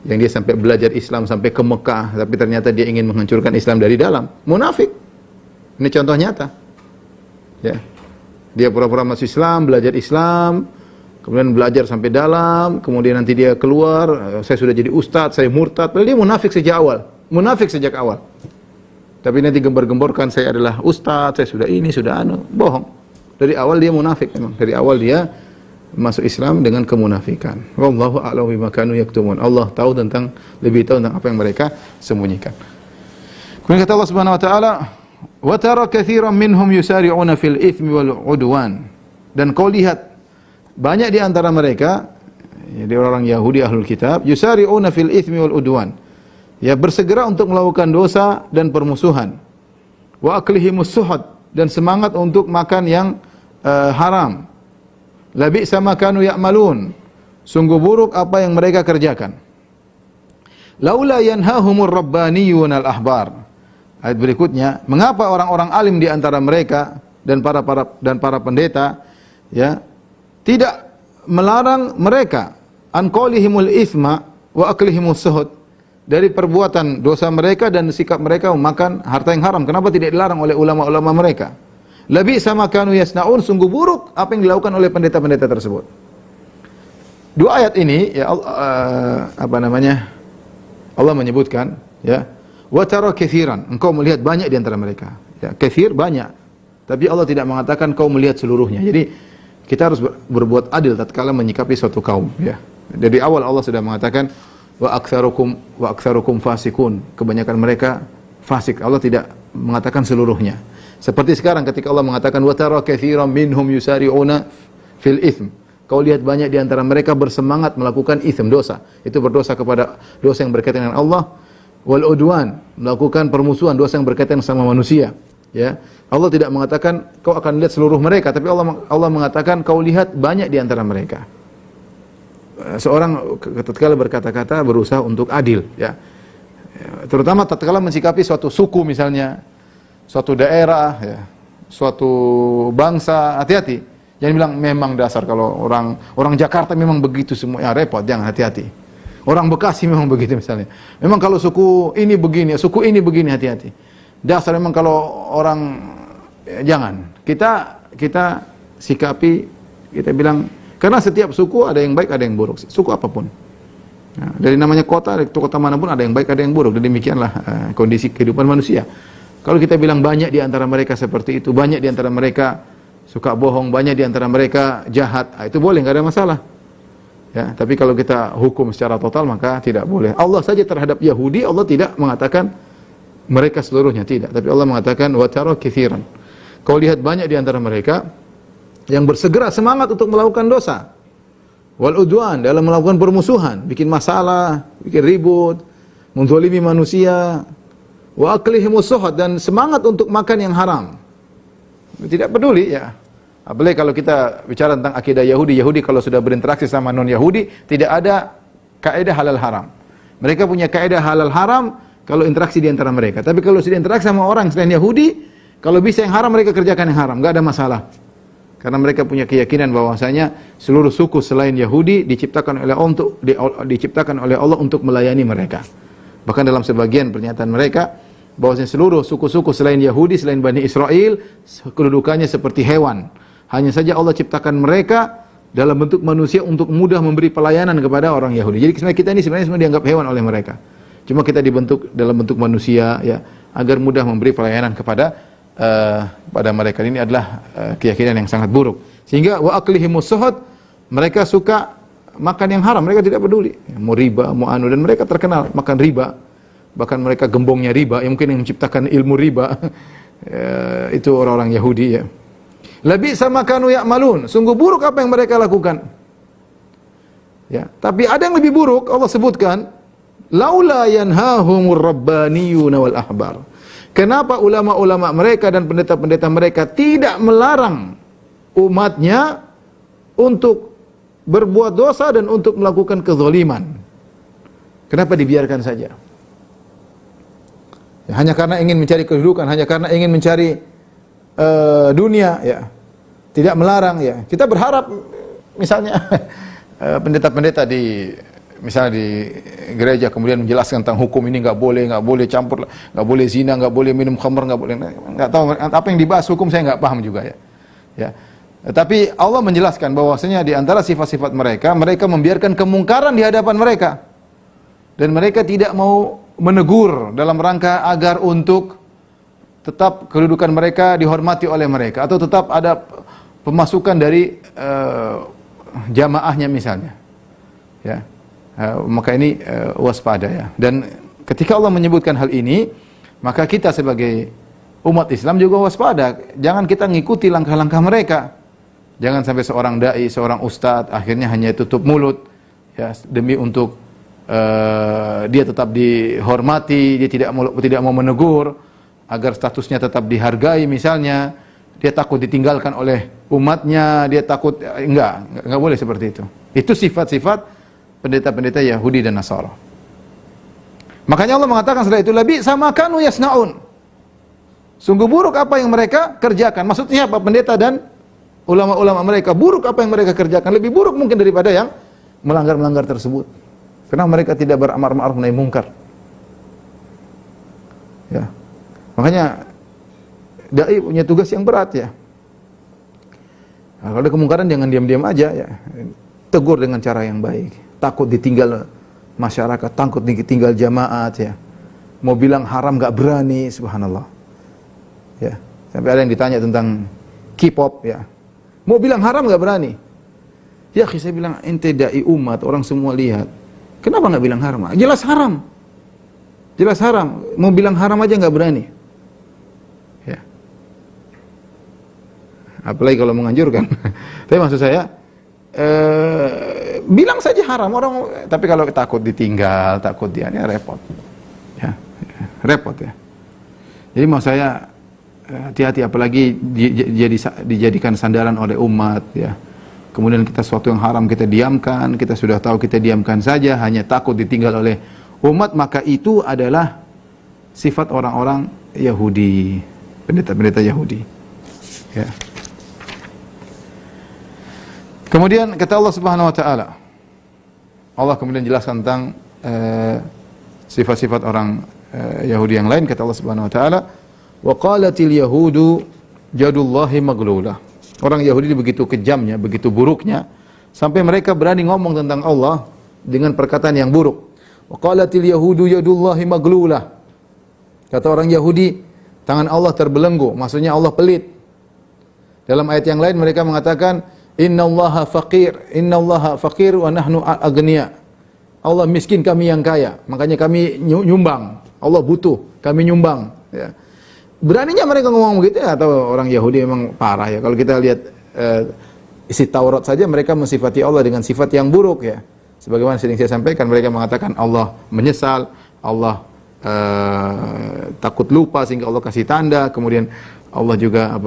[SPEAKER 1] yang dia sampai belajar Islam sampai ke Mekah, tapi ternyata dia ingin menghancurkan Islam dari dalam. Munafik. Ini contoh nyata. Ya. Dia pura-pura masuk Islam, belajar Islam, kemudian belajar sampai dalam, kemudian nanti dia keluar, saya sudah jadi ustadz, saya murtad. Padahal dia munafik sejak awal. Tapi nanti gembar-gemborkan saya adalah ustadz, saya sudah ini, sudah bohong. Dari awal dia munafik memang. Dari awal dia masuk Islam dengan kemunafikan. Wallahu a'lamu bima kanu yaktumun. Allah lebih tahu tentang apa yang mereka sembunyikan. Kemudian kata Allah Subhanahu wa taala, "Wa tara katsiran minhum yusari'una fil itsmi wal 'udwan." Dan kau lihat banyak di antara mereka, jadi orang Yahudi ahlul kitab, yusari'una fil itsmi wal 'udwan. Ya, bersegera untuk melakukan dosa dan permusuhan. Wa aklihimus suhud, dan semangat untuk makan yang haram. Labi sama kanu ya'malun. Sungguh buruk apa yang mereka kerjakan. Laula yanhahumur rabbaniyun al-ahbar. Ayat berikutnya, mengapa orang-orang alim di antara mereka dan para pendeta ya tidak melarang mereka an qaulihimul itsma wa aklihimus suhud, dari perbuatan dosa mereka dan sikap mereka memakan harta yang haram. Kenapa tidak dilarang oleh ulama-ulama mereka? Labi sama kanu yasnaun, sungguh buruk apa yang dilakukan oleh pendeta-pendeta tersebut. Dua ayat ini ya Allah menyebutkan ya, wa tara katsiran, engkau melihat banyak di antara mereka. Ya, katsir banyak. Tapi Allah tidak mengatakan kau melihat seluruhnya. Jadi kita harus berbuat adil tatkala menyikapi suatu kaum ya. Dari awal Allah sudah mengatakan wa aktsarukum fasikun, kebanyakan mereka fasik. Allah tidak mengatakan seluruhnya. Seperti sekarang ketika Allah mengatakan wa tara katsiran minhum yusari'una fil itsm. Kau lihat banyak di antara mereka bersemangat melakukan itsm, dosa. Itu berdosa kepada dosa yang berkaitan dengan Allah. Wal udwan, melakukan permusuhan, dosa yang berkaitan sama manusia. Ya. Allah tidak mengatakan kau akan lihat seluruh mereka, tapi Allah mengatakan kau lihat banyak di antara mereka. Seorang tatkala berkata-kata berusaha untuk adil, ya. Terutama tatkala mensikapi suatu suku misalnya, suatu daerah, ya, suatu bangsa, hati-hati. Jangan bilang memang dasar kalau orang Jakarta memang begitu semua, ya repot, jangan, hati-hati. Orang Bekasi memang begitu misalnya. Memang kalau suku ini begini, suku ini begini, hati-hati. Dasar memang kalau orang, ya, jangan. Kita sikapi, kita bilang, karena setiap suku ada yang baik, ada yang buruk. Suku apapun. Nah, dari namanya kota manapun ada yang baik, ada yang buruk. Dan demikianlah kondisi kehidupan manusia. Kalau kita bilang banyak di antara mereka seperti itu, banyak di antara mereka suka bohong, banyak di antara mereka jahat, itu boleh, nggak ada masalah. Ya, tapi kalau kita hukum secara total maka tidak boleh. Allah saja terhadap Yahudi Allah tidak mengatakan mereka seluruhnya, tidak. Tapi Allah mengatakan wa tara katsiran. Kau lihat banyak di antara mereka yang bersegera semangat untuk melakukan dosa. Wal udwan, dalam melakukan permusuhan, bikin masalah, bikin ribut, menzalimi manusia. Wa aklihimus suhud, dan semangat untuk makan yang haram. Tidak peduli, ya. Apalagi kalau kita bicara tentang akidah Yahudi, Yahudi kalau sudah berinteraksi sama non-Yahudi, tidak ada kaidah halal haram. Mereka punya kaidah halal haram kalau interaksi di antara mereka. Tapi kalau sudah interaksi sama orang selain Yahudi, kalau bisa yang haram mereka kerjakan yang haram, enggak ada masalah. Karena mereka punya keyakinan bahwasanya seluruh suku selain Yahudi diciptakan oleh Allah untuk melayani mereka. Bahkan dalam sebagian pernyataan mereka bahwasanya seluruh suku-suku selain Yahudi, selain Bani Israel, kedudukannya seperti hewan. Hanya saja Allah ciptakan mereka dalam bentuk manusia untuk mudah memberi pelayanan kepada orang Yahudi. Jadi sebenarnya kita ini sebenarnya semua dianggap hewan oleh mereka. Cuma kita dibentuk dalam bentuk manusia, ya, agar mudah memberi pelayanan kepada mereka. Ini adalah keyakinan yang sangat buruk. Sehingga wa aklihimus suhud, mereka suka makan yang haram, mereka tidak peduli. Mau riba, mau anu, dan mereka terkenal makan riba. Bahkan mereka gembongnya riba, yang mungkin yang menciptakan ilmu riba itu orang-orang Yahudi, ya. Labi sama kanu ya'malun, sungguh buruk apa yang mereka lakukan. Ya, tapi ada yang lebih buruk, Allah sebutkan, laula yanhahumur rabbaniyuna wal ahbar. Kenapa ulama-ulama mereka dan pendeta-pendeta mereka tidak melarang umatnya untuk berbuat dosa dan untuk melakukan kezaliman? Kenapa dibiarkan saja? Ya, hanya karena ingin mencari kedudukan, hanya karena ingin mencari dunia, ya. Tidak melarang, ya. Kita berharap misalnya pendeta-pendeta misalnya di gereja kemudian menjelaskan tentang hukum ini nggak boleh campur, nggak boleh zina, nggak boleh minum khamr, nggak tahu apa yang dibahas hukum, saya nggak paham juga, ya. Ya. Tapi Allah menjelaskan bahwasanya di antara sifat-sifat mereka membiarkan kemungkaran di hadapan mereka. Dan mereka tidak mau menegur dalam rangka agar untuk tetap kedudukan mereka dihormati oleh mereka, atau tetap ada pemasukan dari jamaahnya misalnya. Ya. Maka ini waspada, ya. Dan ketika Allah menyebutkan hal ini, maka kita sebagai umat Islam juga waspada. Jangan kita ngikuti langkah-langkah mereka. Jangan sampai seorang dai, seorang ustadz akhirnya hanya tutup mulut, ya, demi untuk dia tetap dihormati, dia tidak mau menegur agar statusnya tetap dihargai misalnya. Dia takut ditinggalkan oleh umatnya, dia takut, enggak boleh seperti itu. Itu sifat-sifat pendeta-pendeta Yahudi dan Nasara. Makanya Allah mengatakan setelah itu, labi sama kanu yasnaun. Sungguh buruk apa yang mereka kerjakan. Maksudnya apa? Pendeta dan ulama-ulama mereka. Buruk apa yang mereka kerjakan. Lebih buruk mungkin daripada yang melanggar-melanggar tersebut. Karena mereka tidak beramar ma'ruf nahi mungkar. Ya. Makanya dai punya tugas yang berat ya. Nah, kalau ada kemungkaran jangan diam-diam aja ya. Tegur dengan cara yang baik. Takut ditinggal masyarakat, takut ditinggal jamaat ya. Mau bilang haram enggak berani, subhanallah. Ya, sampai ada yang ditanya tentang K-pop ya. Mau bilang haram enggak berani. Ya, saya bilang ente dai umat, orang semua lihat. Kenapa enggak bilang haram? Jelas haram. Jelas haram. Mau bilang haram aja enggak berani. Ya. Apalagi kalau menganjurkan. Tapi maksud saya bilang saja haram orang, tapi kalau takut ditinggal, takut dia ini repot. Ya, repot ya. Jadi mau saya hati-hati apalagi dijadikan sandaran oleh umat ya. Kemudian kita sesuatu yang haram kita diamkan, kita sudah tahu kita diamkan saja hanya takut ditinggal oleh umat, maka itu adalah sifat orang-orang Yahudi, pendeta-pendeta Yahudi. Ya. Kemudian kata Allah Subhanahu wa taala, Allah kemudian jelaskan tentang sifat-sifat orang Yahudi yang lain. Kata Allah Subhanahu wa taala, wa qalatil yahudu jadullahi maglulah. Orang Yahudi begitu kejamnya, begitu buruknya sampai mereka berani ngomong tentang Allah dengan perkataan yang buruk. Wa qalatil yahudu yadullahi maglulah. Kata orang Yahudi, tangan Allah terbelenggu, maksudnya Allah pelit. Dalam ayat yang lain mereka mengatakan innallaha faqir wa nahnu aghnia. Allah miskin, kami yang kaya, makanya kami nyumbang. Allah butuh, kami nyumbang ya. Beraninya mereka ngomong begitu ya, atau orang Yahudi memang parah ya. Kalau kita lihat isi Taurat saja mereka mensifati Allah dengan sifat yang buruk ya. Sebagaimana sering saya sampaikan, mereka mengatakan Allah menyesal, Allah takut lupa sehingga Allah kasih tanda. Kemudian Allah juga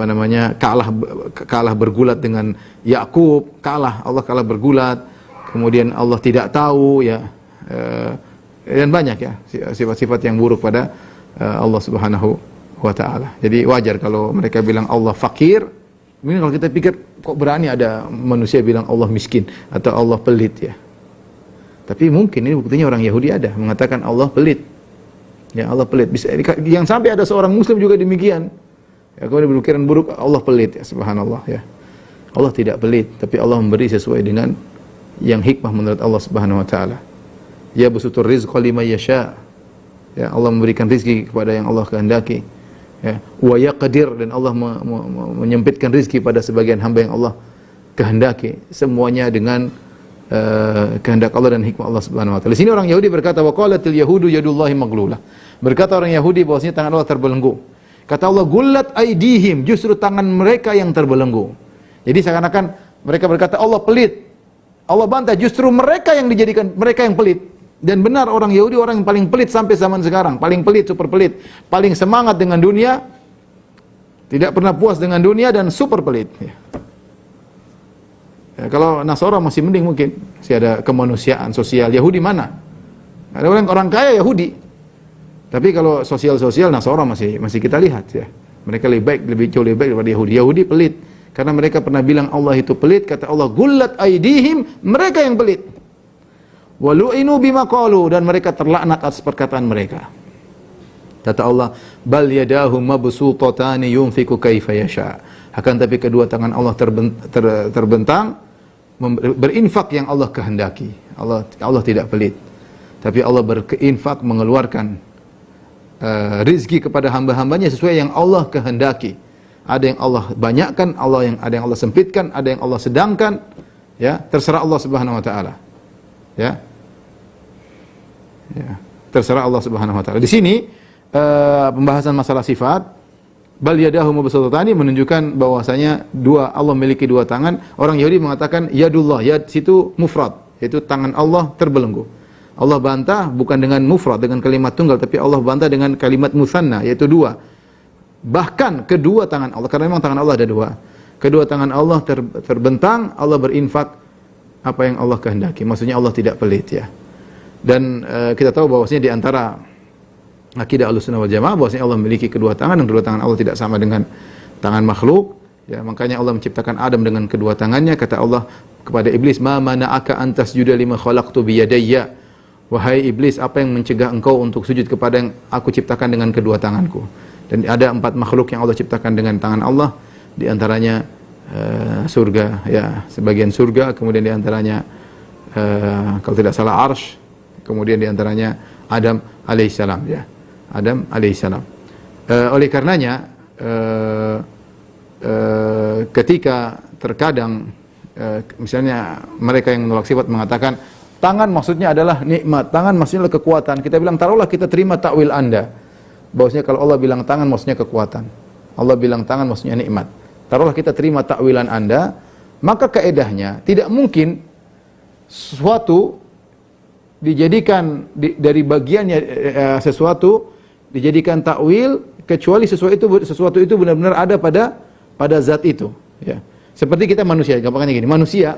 [SPEAKER 1] kalah bergulat dengan Yakub, Allah kalah bergulat. Kemudian Allah tidak tahu ya, dan banyak ya sifat-sifat yang buruk pada Allah Subhanahu wa taala. Jadi wajar kalau mereka bilang Allah fakir. Mungkin kalau kita pikir kok berani ada manusia bilang Allah miskin atau Allah pelit ya. Tapi mungkin ini buktinya orang Yahudi ada mengatakan Allah pelit. Ya, Allah pelit. Bisa yang sampai ada seorang muslim juga demikian. Ya, kemudian berpikiran buruk Allah pelit ya, subhanallah ya. Allah tidak pelit, tapi Allah memberi sesuai dengan yang hikmah menurut Allah Subhanahu wa taala. Ya basutur rizqa liman yasha. Ya, Allah memberikan rezeki kepada yang Allah kehendaki. Ya, wa yaqdir, dan Allah menyempitkan rezeki pada sebagian hamba yang Allah kehendaki. Semuanya dengan kehendak Allah dan hikmah Allah Subhanahu wa taala. Di sini orang Yahudi berkata wa qalatil yahudu yadullahi maglulah. Berkata orang Yahudi bahwasanya tangan Allah terbelenggu. Kata Allah gullat aidihim, justru tangan mereka yang terbelenggu. Jadi seakan-akan mereka berkata Allah pelit. Allah bantah justru mereka yang dijadikan mereka yang pelit. Dan benar orang Yahudi orang yang paling pelit sampai zaman sekarang, paling pelit, super pelit, paling semangat dengan dunia, tidak pernah puas dengan dunia dan super pelit. Ya. Ya, kalau Nasara masih mending mungkin, masih ada kemanusiaan sosial. Yahudi mana? Ada orang kaya Yahudi. Tapi kalau sosial Nasara masih kita lihat ya. Mereka lebih jauh lebih baik daripada Yahudi. Yahudi pelit karena mereka pernah bilang Allah itu pelit. Kata Allah gullat aidihim, mereka yang pelit. Walu'inu bima qalu, dan mereka terlaknat atas perkataan mereka. Kata Allah, bal yadahu mabsutatani yunfiku kaifa yasha. Akan tapi kedua tangan Allah terbentang berinfak yang Allah kehendaki. Allah tidak pelit. Tapi Allah berinfak mengeluarkan rizki kepada hamba-hambanya sesuai yang Allah kehendaki. Ada yang Allah banyakkan, ada yang Allah sempitkan, ada yang Allah sedangkan. Ya, terserah Allah Subhanahu wa taala. Ya. Ya, terserah Allah Subhanahu wa taala. Di sini pembahasan masalah sifat bal yadahu mabsutatani menunjukkan bahwasanya Allah memiliki dua tangan. Orang Yahudi mengatakan yadullah, yad situ mufrad, yaitu tangan Allah terbelenggu. Allah bantah bukan dengan mufrad, dengan kalimat tunggal, tapi Allah bantah dengan kalimat musanna, yaitu dua. Bahkan kedua tangan Allah, karena memang tangan Allah ada dua. Kedua tangan Allah terbentang, Allah berinfak apa yang Allah kehendaki. Maksudnya Allah tidak pelit ya. Dan kita tahu bahwasanya di antara akidah Ahlussunnah wal Jamaah bahwasanya Allah memiliki kedua tangan dan kedua tangan Allah tidak sama dengan tangan makhluk. Ya, makanya Allah menciptakan Adam dengan kedua tangannya. Kata Allah kepada iblis, "Ma mana'aka an tasjuda lima khalaqtu bi yadayya?" Wahai iblis, apa yang mencegah engkau untuk sujud kepada yang aku ciptakan dengan kedua tanganku? Dan ada 4 makhluk yang Allah ciptakan dengan tangan Allah, di antaranya surga, ya, sebagian surga, kemudian di antaranya kalau tidak salah Arsy, kemudian di antaranya Adam alaihissalam, ya. Adam alaihissalam. Oleh karenanya ketika terkadang misalnya mereka yang menolak sifat mengatakan tangan maksudnya adalah nikmat, tangan maksudnya adalah kekuatan. Kita bilang taruhlah kita terima takwil Anda. Bahwasanya kalau Allah bilang tangan maksudnya kekuatan, Allah bilang tangan maksudnya nikmat. Taruhlah kita terima takwilan Anda, maka kaedahnya tidak mungkin sesuatu dijadikan dari bagiannya sesuatu dijadikan takwil kecuali sesuatu itu benar-benar ada pada zat itu, ya. Seperti kita manusia, gampangnya gini, manusia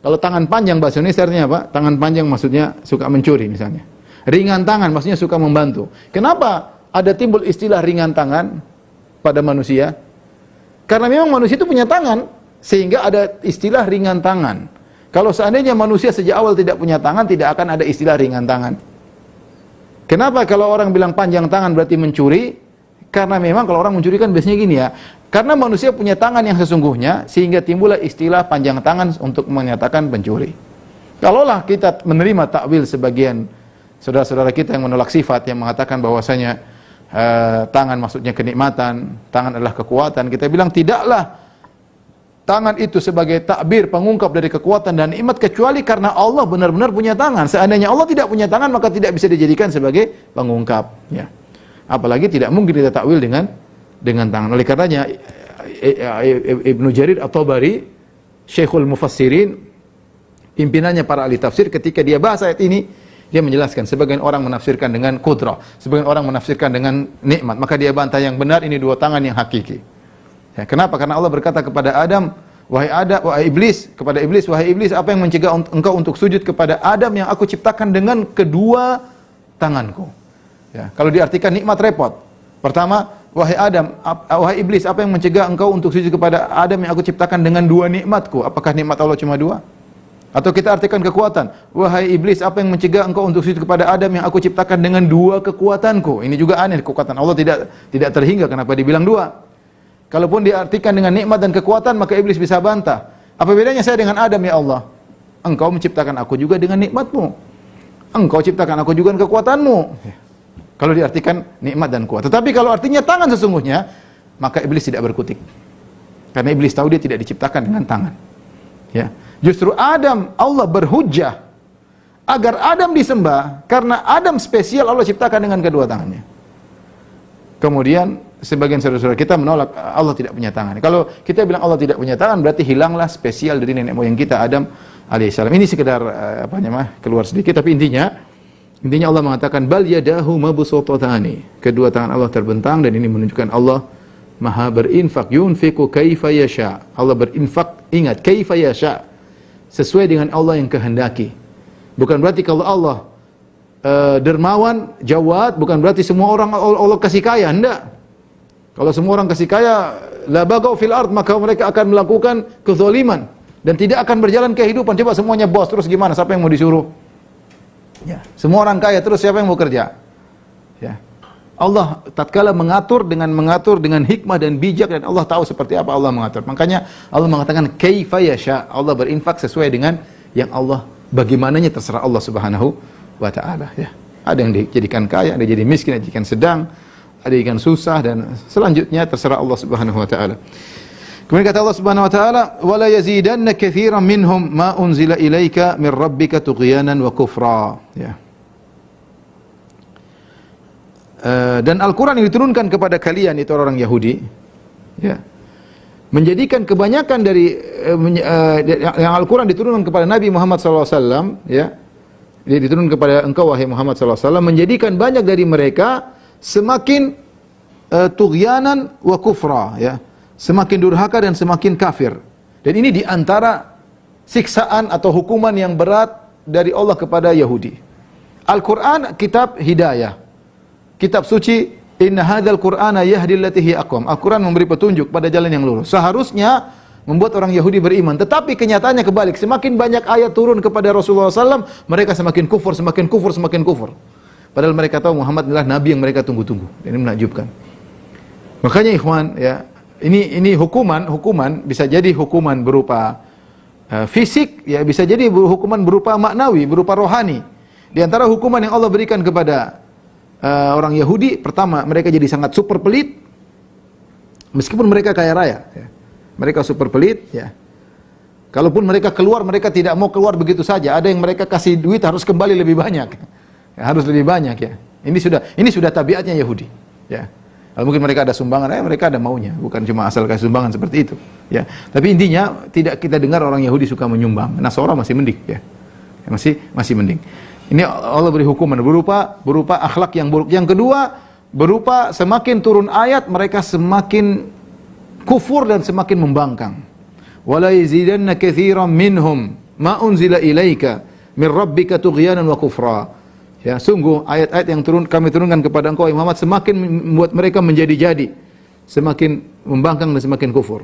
[SPEAKER 1] kalau tangan panjang bahasa Indonesia artinya apa? Tangan panjang maksudnya suka mencuri misalnya. Ringan tangan maksudnya suka membantu. Kenapa ada timbul istilah ringan tangan pada manusia? Karena memang manusia itu punya tangan, sehingga ada istilah ringan tangan. Kalau seandainya manusia sejak awal tidak punya tangan, tidak akan ada istilah ringan tangan. Kenapa kalau orang bilang panjang tangan berarti mencuri? Karena memang kalau orang mencuri kan biasanya gini ya, karena manusia punya tangan yang sesungguhnya, sehingga timbullah istilah panjang tangan untuk menyatakan pencuri. Kalaulah kita menerima takwil sebagian saudara-saudara kita yang menolak sifat, yang mengatakan bahwasanya tangan maksudnya kenikmatan, tangan adalah kekuatan, kita bilang tidaklah tangan itu sebagai takbir pengungkap dari kekuatan dan nikmat kecuali karena Allah benar-benar punya tangan. Seandainya Allah tidak punya tangan maka tidak bisa dijadikan sebagai pengungkap, ya. Apalagi tidak mungkin kita takwil dengan tangan. Oleh karenanya Ibnu Jarir At-Tabari, Syekhul Mufassirin, pimpinannya para ahli tafsir, ketika dia bahas ayat ini, dia menjelaskan, sebagian orang menafsirkan dengan qudrah, sebagian orang menafsirkan dengan nikmat, maka dia bantah yang benar ini dua tangan yang hakiki. Ya, kenapa? Karena Allah berkata kepada Adam, wahai iblis, kepada iblis, wahai iblis, apa yang mencegah engkau untuk sujud kepada Adam yang aku ciptakan dengan kedua tanganku? Ya, kalau diartikan nikmat repot. Pertama, wahai Adam, wahai iblis, apa yang mencegah engkau untuk sujud kepada Adam yang aku ciptakan dengan dua nikmatku? Apakah nikmat Allah cuma dua? Atau kita artikan kekuatan, wahai iblis, apa yang mencegah engkau untuk sujud kepada Adam yang aku ciptakan dengan dua kekuatanku? Ini juga aneh, kekuatan Allah tidak terhingga, kenapa dibilang dua? Kalaupun diartikan dengan nikmat dan kekuatan, maka iblis bisa bantah. Apa bedanya saya dengan Adam, ya Allah? Engkau menciptakan aku juga dengan nikmatmu. Engkau ciptakan aku juga dengan kekuatanmu. Kalau diartikan nikmat dan kuat. Tetapi kalau artinya tangan sesungguhnya, maka iblis tidak berkutik. Karena iblis tahu dia tidak diciptakan dengan tangan. Ya. Justru Adam, Allah berhujjah agar Adam disembah karena Adam spesial Allah ciptakan dengan kedua tangannya. Kemudian sebagian saudara-saudara kita menolak Allah tidak punya tangan. Kalau kita bilang Allah tidak punya tangan, berarti hilanglah spesial dari nenek moyang kita Adam alaihissalam. Ini sekedar keluar sedikit, tapi intinya Allah mengatakan bal yadahu mabsutatani. Kedua tangan Allah terbentang, dan ini menunjukkan Allah Maha berinfak, yunfiqu kaifa yasha. Allah berinfak, ingat, kaifa yasha, sesuai dengan Allah yang kehendaki. Bukan berarti kalau Allah dermawan, jawad, bukan berarti semua orang Allah kasih kaya, enggak. Kalau semua orang kasih kaya, la bagau fil ard, maka mereka akan melakukan kezaliman dan tidak akan berjalan kehidupan. Coba semuanya bos, terus gimana? Siapa yang mau disuruh? Ya, semua orang kaya, terus siapa yang mau kerja? Ya. Allah tatkala mengatur dengan hikmah dan bijak, dan Allah tahu seperti apa Allah mengatur. Makanya Allah mengatakan kaifa yasha, Allah berinfak sesuai dengan yang Allah, bagaimananya terserah Allah Subhanahu wa taala, ya. Ada yang dijadikan kaya, ada yang jadi miskin, ada yang dijadikan sedang, ada yang dijadikan susah, dan selanjutnya terserah Allah Subhanahu wa taala. Kemudian kata Allah Subhanahu wa taala, "Wala yazidanna katsiran minhum ma unzila ilaika min rabbika tughyanan wa kufra." Ya. Dan Al-Quran yang diturunkan kepada kalian, itu orang Yahudi, ya, menjadikan kebanyakan dari yang Al-Quran diturunkan kepada Nabi Muhammad SAW, ya, dia diturunkan kepada engkau wahai Muhammad SAW, menjadikan banyak dari mereka semakin tughyanan wa kufra, ya, semakin durhaka dan semakin kafir. Dan ini diantara siksaan atau hukuman yang berat dari Allah kepada Yahudi. Al-Quran kitab hidayah. kitab suci, inna hadzal qur'ana yahdi allati hiya aqwam. Al-Qur'an memberi petunjuk pada jalan yang lurus. Seharusnya membuat orang Yahudi beriman, tetapi kenyataannya kebalik. Semakin banyak ayat turun kepada Rasulullah SAW, mereka semakin kufur, semakin kufur, semakin kufur. Padahal mereka tahu Muhammad adalah nabi yang mereka tunggu-tunggu. Ini menakjubkan. Makanya ikhwan, ya, ini hukuman bisa jadi hukuman berupa fisik, ya, bisa jadi hukuman berupa maknawi, berupa rohani. Di antara hukuman yang Allah berikan kepada orang Yahudi, pertama, mereka jadi sangat super pelit, meskipun mereka kaya raya. Ya. Mereka super pelit, ya. Kalaupun mereka keluar, mereka tidak mau keluar begitu saja. Ada yang mereka kasih duit harus kembali lebih banyak, ya, harus lebih banyak, ya. Ini sudah tabiatnya Yahudi, ya. Kalau mungkin mereka ada sumbangan, mereka ada maunya, bukan cuma asal kasih sumbangan seperti itu, ya. Tapi intinya tidak kita dengar orang Yahudi suka menyumbang. Nasara masih mending, ya. Masih mending. Ini Allah beri hukuman berupa akhlak yang buruk. Yang kedua, berupa semakin turun ayat mereka semakin kufur dan semakin membangkang. Wala yazidanna katsiran minhum ma unzila ilaika min rabbika tughyanan wa kufra. Ya, sungguh ayat-ayat yang kami turunkan kepada engkau Muhammad semakin membuat mereka menjadi-jadi, semakin membangkang dan semakin kufur.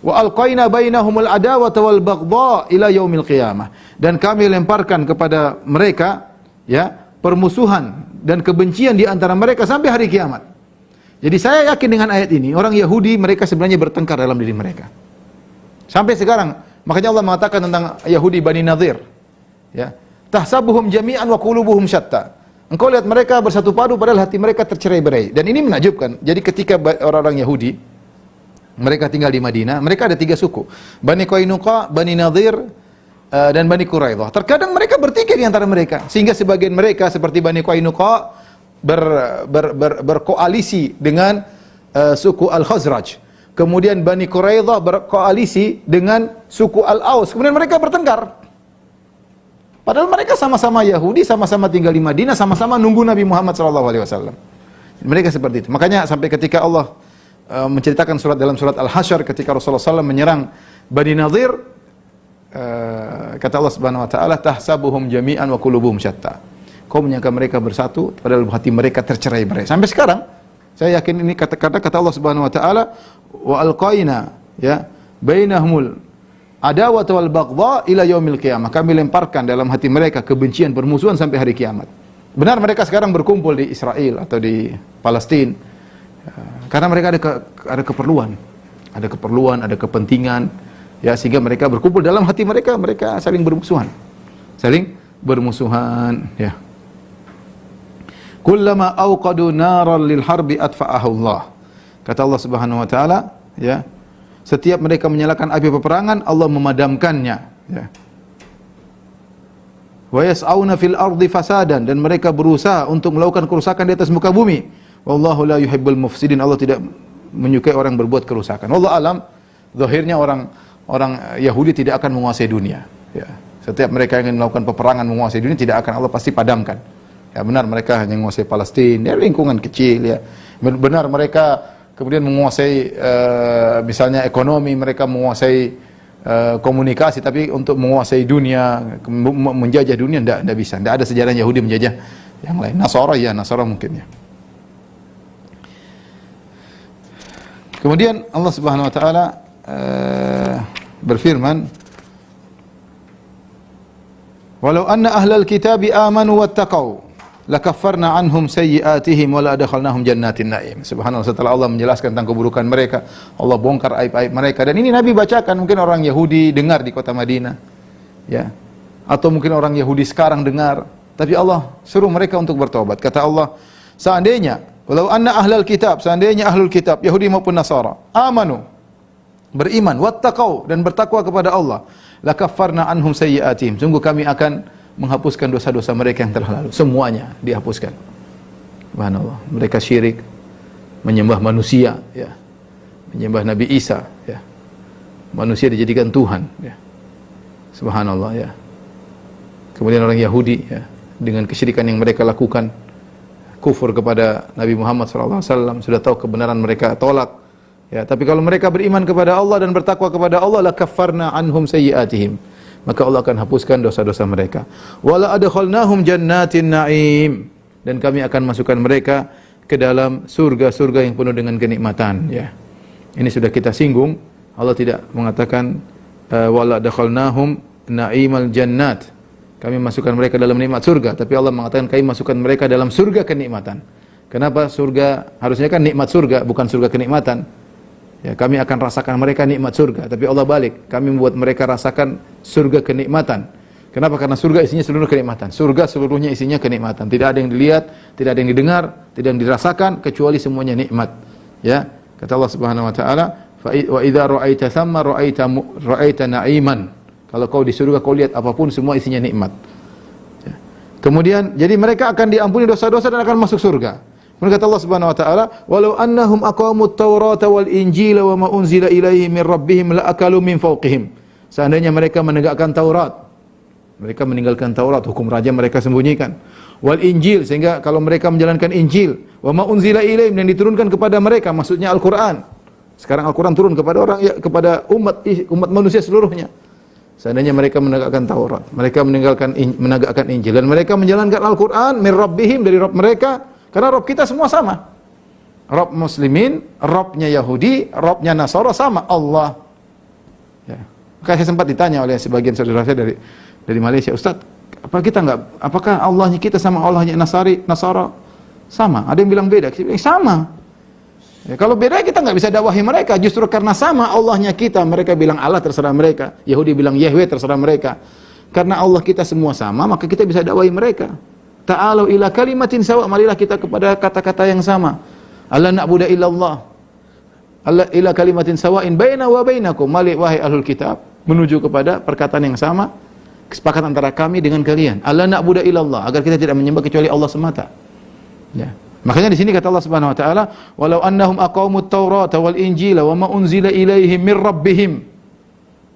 [SPEAKER 1] Wa alqaina bainahumul adawata wal baghdha ila yaumil qiyamah. Dan kami lemparkan kepada mereka, ya, permusuhan dan kebencian di antara mereka sampai hari kiamat. Jadi saya yakin dengan ayat ini, orang Yahudi mereka sebenarnya bertengkar dalam diri mereka. Sampai sekarang, makanya Allah mengatakan tentang Yahudi Bani Nadhir, ya, tahsabuhum jami'an wa qulubuhum syatta. Engkau lihat mereka bersatu padu padahal hati mereka tercerai-berai. Dan ini menakjubkan. Jadi ketika orang-orang Yahudi mereka tinggal di Madinah, mereka ada 3 suku. Bani Qainuqa, Bani Nadhir, dan Bani Quraidah. Terkadang mereka bertikai di antara mereka, sehingga sebagian mereka seperti Bani Qainuqa berkoalisi dengan suku Al-Khazraj. Kemudian Bani Quraidah berkoalisi dengan suku Al-Aus. Kemudian mereka bertengkar. Padahal mereka sama-sama Yahudi, sama-sama tinggal di Madinah, sama-sama nunggu Nabi Muhammad SAW. Mereka seperti itu. Makanya sampai ketika Allah menceritakan dalam surat Al-Hasyr ketika Rasulullah SAW menyerang Bani Nadhir, kata Allah Subhanahu wa taala, tahsabuhum jami'an wa qulubuhum syatta. Kau menyangka mereka bersatu padahal hati mereka tercerai-berai. Sampai sekarang saya yakin ini kata Allah Subhanahu wa taala, wa alqaina, ya, bainahumul adawata wal baghdha ila yaumil qiyamah. Kami lemparkan dalam hati mereka kebencian, permusuhan sampai hari kiamat. Benar mereka sekarang berkumpul di Israel atau di Palestina karena mereka ada keperluan, ada kepentingan, ya, sehingga mereka berkumpul dalam hati mereka saling bermusuhan. Ya. Kullama awqadu naran lil harbi atfa'ahu Allah. Kata Allah Subhanahu wa taala, ya, setiap mereka menyalakan api peperangan, Allah memadamkannya, ya. Wa yas'auna fil ardi fasadan, dan mereka berusaha untuk melakukan kerusakan di atas muka bumi. Wallahu la yuhibbul mufsidin. Allah tidak menyukai orang berbuat kerusakan. Wallahu alam, zahirnya orang Yahudi tidak akan menguasai dunia, ya. Setiap mereka ingin melakukan peperangan menguasai dunia, tidak akan, Allah pasti padamkan. Ya, benar mereka hanya menguasai Palestina, ya, lingkungan kecil, ya. Benar mereka kemudian menguasai misalnya ekonomi, mereka menguasai komunikasi, tapi untuk menguasai dunia, menjajah dunia tidak bisa. Tidak ada sejarah Yahudi menjajah yang lain. Nasara mungkin, ya. Kemudian Allah Subhanahu wa taala berfirman, walau anna ahlal kitabi amanu wattaqau lakaffarna anhum sayyi'atihim wa la adkhalnahum jannatin na'im. Subhanallah, setelah Allah menjelaskan tentang keburukan mereka, Allah bongkar aib-aib mereka, dan ini Nabi bacakan, mungkin orang Yahudi dengar di kota Madinah, ya, atau mungkin orang Yahudi sekarang dengar, tapi Allah suruh mereka untuk bertobat. Kata Allah, seandainya walau anna ahlal kitab, seandainya ahlul kitab Yahudi maupun Nasara amanu, beriman, wattaqau, dan bertakwa kepada Allah, lakaffarna anhum sayyi'atihim, sungguh kami akan menghapuskan dosa-dosa mereka yang telah lalu, semuanya dihapuskan. Subhanallah, mereka syirik, menyembah manusia, ya, menyembah Nabi Isa, ya, manusia dijadikan Tuhan, ya. Subhanallah, ya. Kemudian orang Yahudi, ya, dengan kesyirikan yang mereka lakukan, kufur kepada Nabi Muhammad SAW, sudah tahu kebenaran mereka tolak, ya. Tapi kalau mereka beriman kepada Allah dan bertakwa kepada Allah, lakaffarna anhum sayyi'atihim, maka Allah akan hapuskan dosa-dosa mereka. Wala adkhalnahum jannatin na'im, dan kami akan masukkan mereka ke dalam surga-surga yang penuh dengan kenikmatan, ya. Ini sudah kita singgung. Allah tidak mengatakan wala dakhalnahum na'imal jannat. Kami masukkan mereka dalam nikmat surga, tapi Allah mengatakan kami masukkan mereka dalam surga kenikmatan. Kenapa surga? Harusnya kan nikmat surga, bukan surga kenikmatan. Ya, kami akan rasakan mereka nikmat surga, tapi Allah balik, kami membuat mereka rasakan surga kenikmatan. Kenapa? Karena surga isinya seluruh kenikmatan. Surga seluruhnya isinya kenikmatan. Tidak ada yang dilihat, tidak ada yang didengar, tidak yang dirasakan, kecuali semuanya nikmat. Ya, kata Allah Subhanahu wa taala, wa idza ra'aita thamma ra'aita na'iman. Kalau kau di surga kau lihat apapun semua isinya nikmat. Ya. Kemudian jadi mereka akan diampuni dosa-dosa dan akan masuk surga. Kemudian kata Allah Subhanahu wa taala, "Walau annahum aqamut Taurata wal Injila wa ma unzila ilaihim min rabbihim la akalu min fawqihim." Seandainya mereka menegakkan Taurat, mereka meninggalkan Taurat, hukum raja mereka sembunyikan. Wal Injil, sehingga kalau mereka menjalankan Injil, wa ma unzila ilaihim, yang diturunkan kepada mereka, maksudnya Al-Qur'an. Sekarang Al-Qur'an turun kepada orang, ya, kepada umat manusia seluruhnya. Seandainya mereka menegakkan Taurat, mereka menegakkan Injil, dan mereka menjalankan Al-Quran min Rabbihim, dari Rabb mereka, karena Rabb kita semua sama. Rabb Muslimin, Rabbnya Yahudi, Rabbnya Nasara sama, Allah. Ya. Saya sempat ditanya oleh sebagian saudara saya dari Malaysia, Ustaz, apakah Allahnya kita sama Allahnya Nasara sama? Ada yang bilang beda, sama. Ya, kalau beda kita nggak bisa dakwahi mereka. Justru karena sama Allahnya kita, mereka bilang Allah, terserah mereka. Yahudi bilang Yahweh, terserah mereka. Karena Allah kita semua sama, maka kita bisa dakwahi mereka. Ta'alu ila kalimatin sawa, marilah kita kepada kata-kata yang sama. Allah na'budu illallah. Allah ila kalimatin sawa'in baina wa bainakum. Malik wahai ahlul kitab, menuju kepada perkataan yang sama, kesepakatan antara kami dengan kalian. Allah na'budu illallah, agar kita tidak menyembah kecuali Allah semata. Ya. Makanya di sini kata Allah Subhanahu wa taala, "Walau annahum aqamut Taurata wal Injila wa ma unzila ilaihim min rabbihim."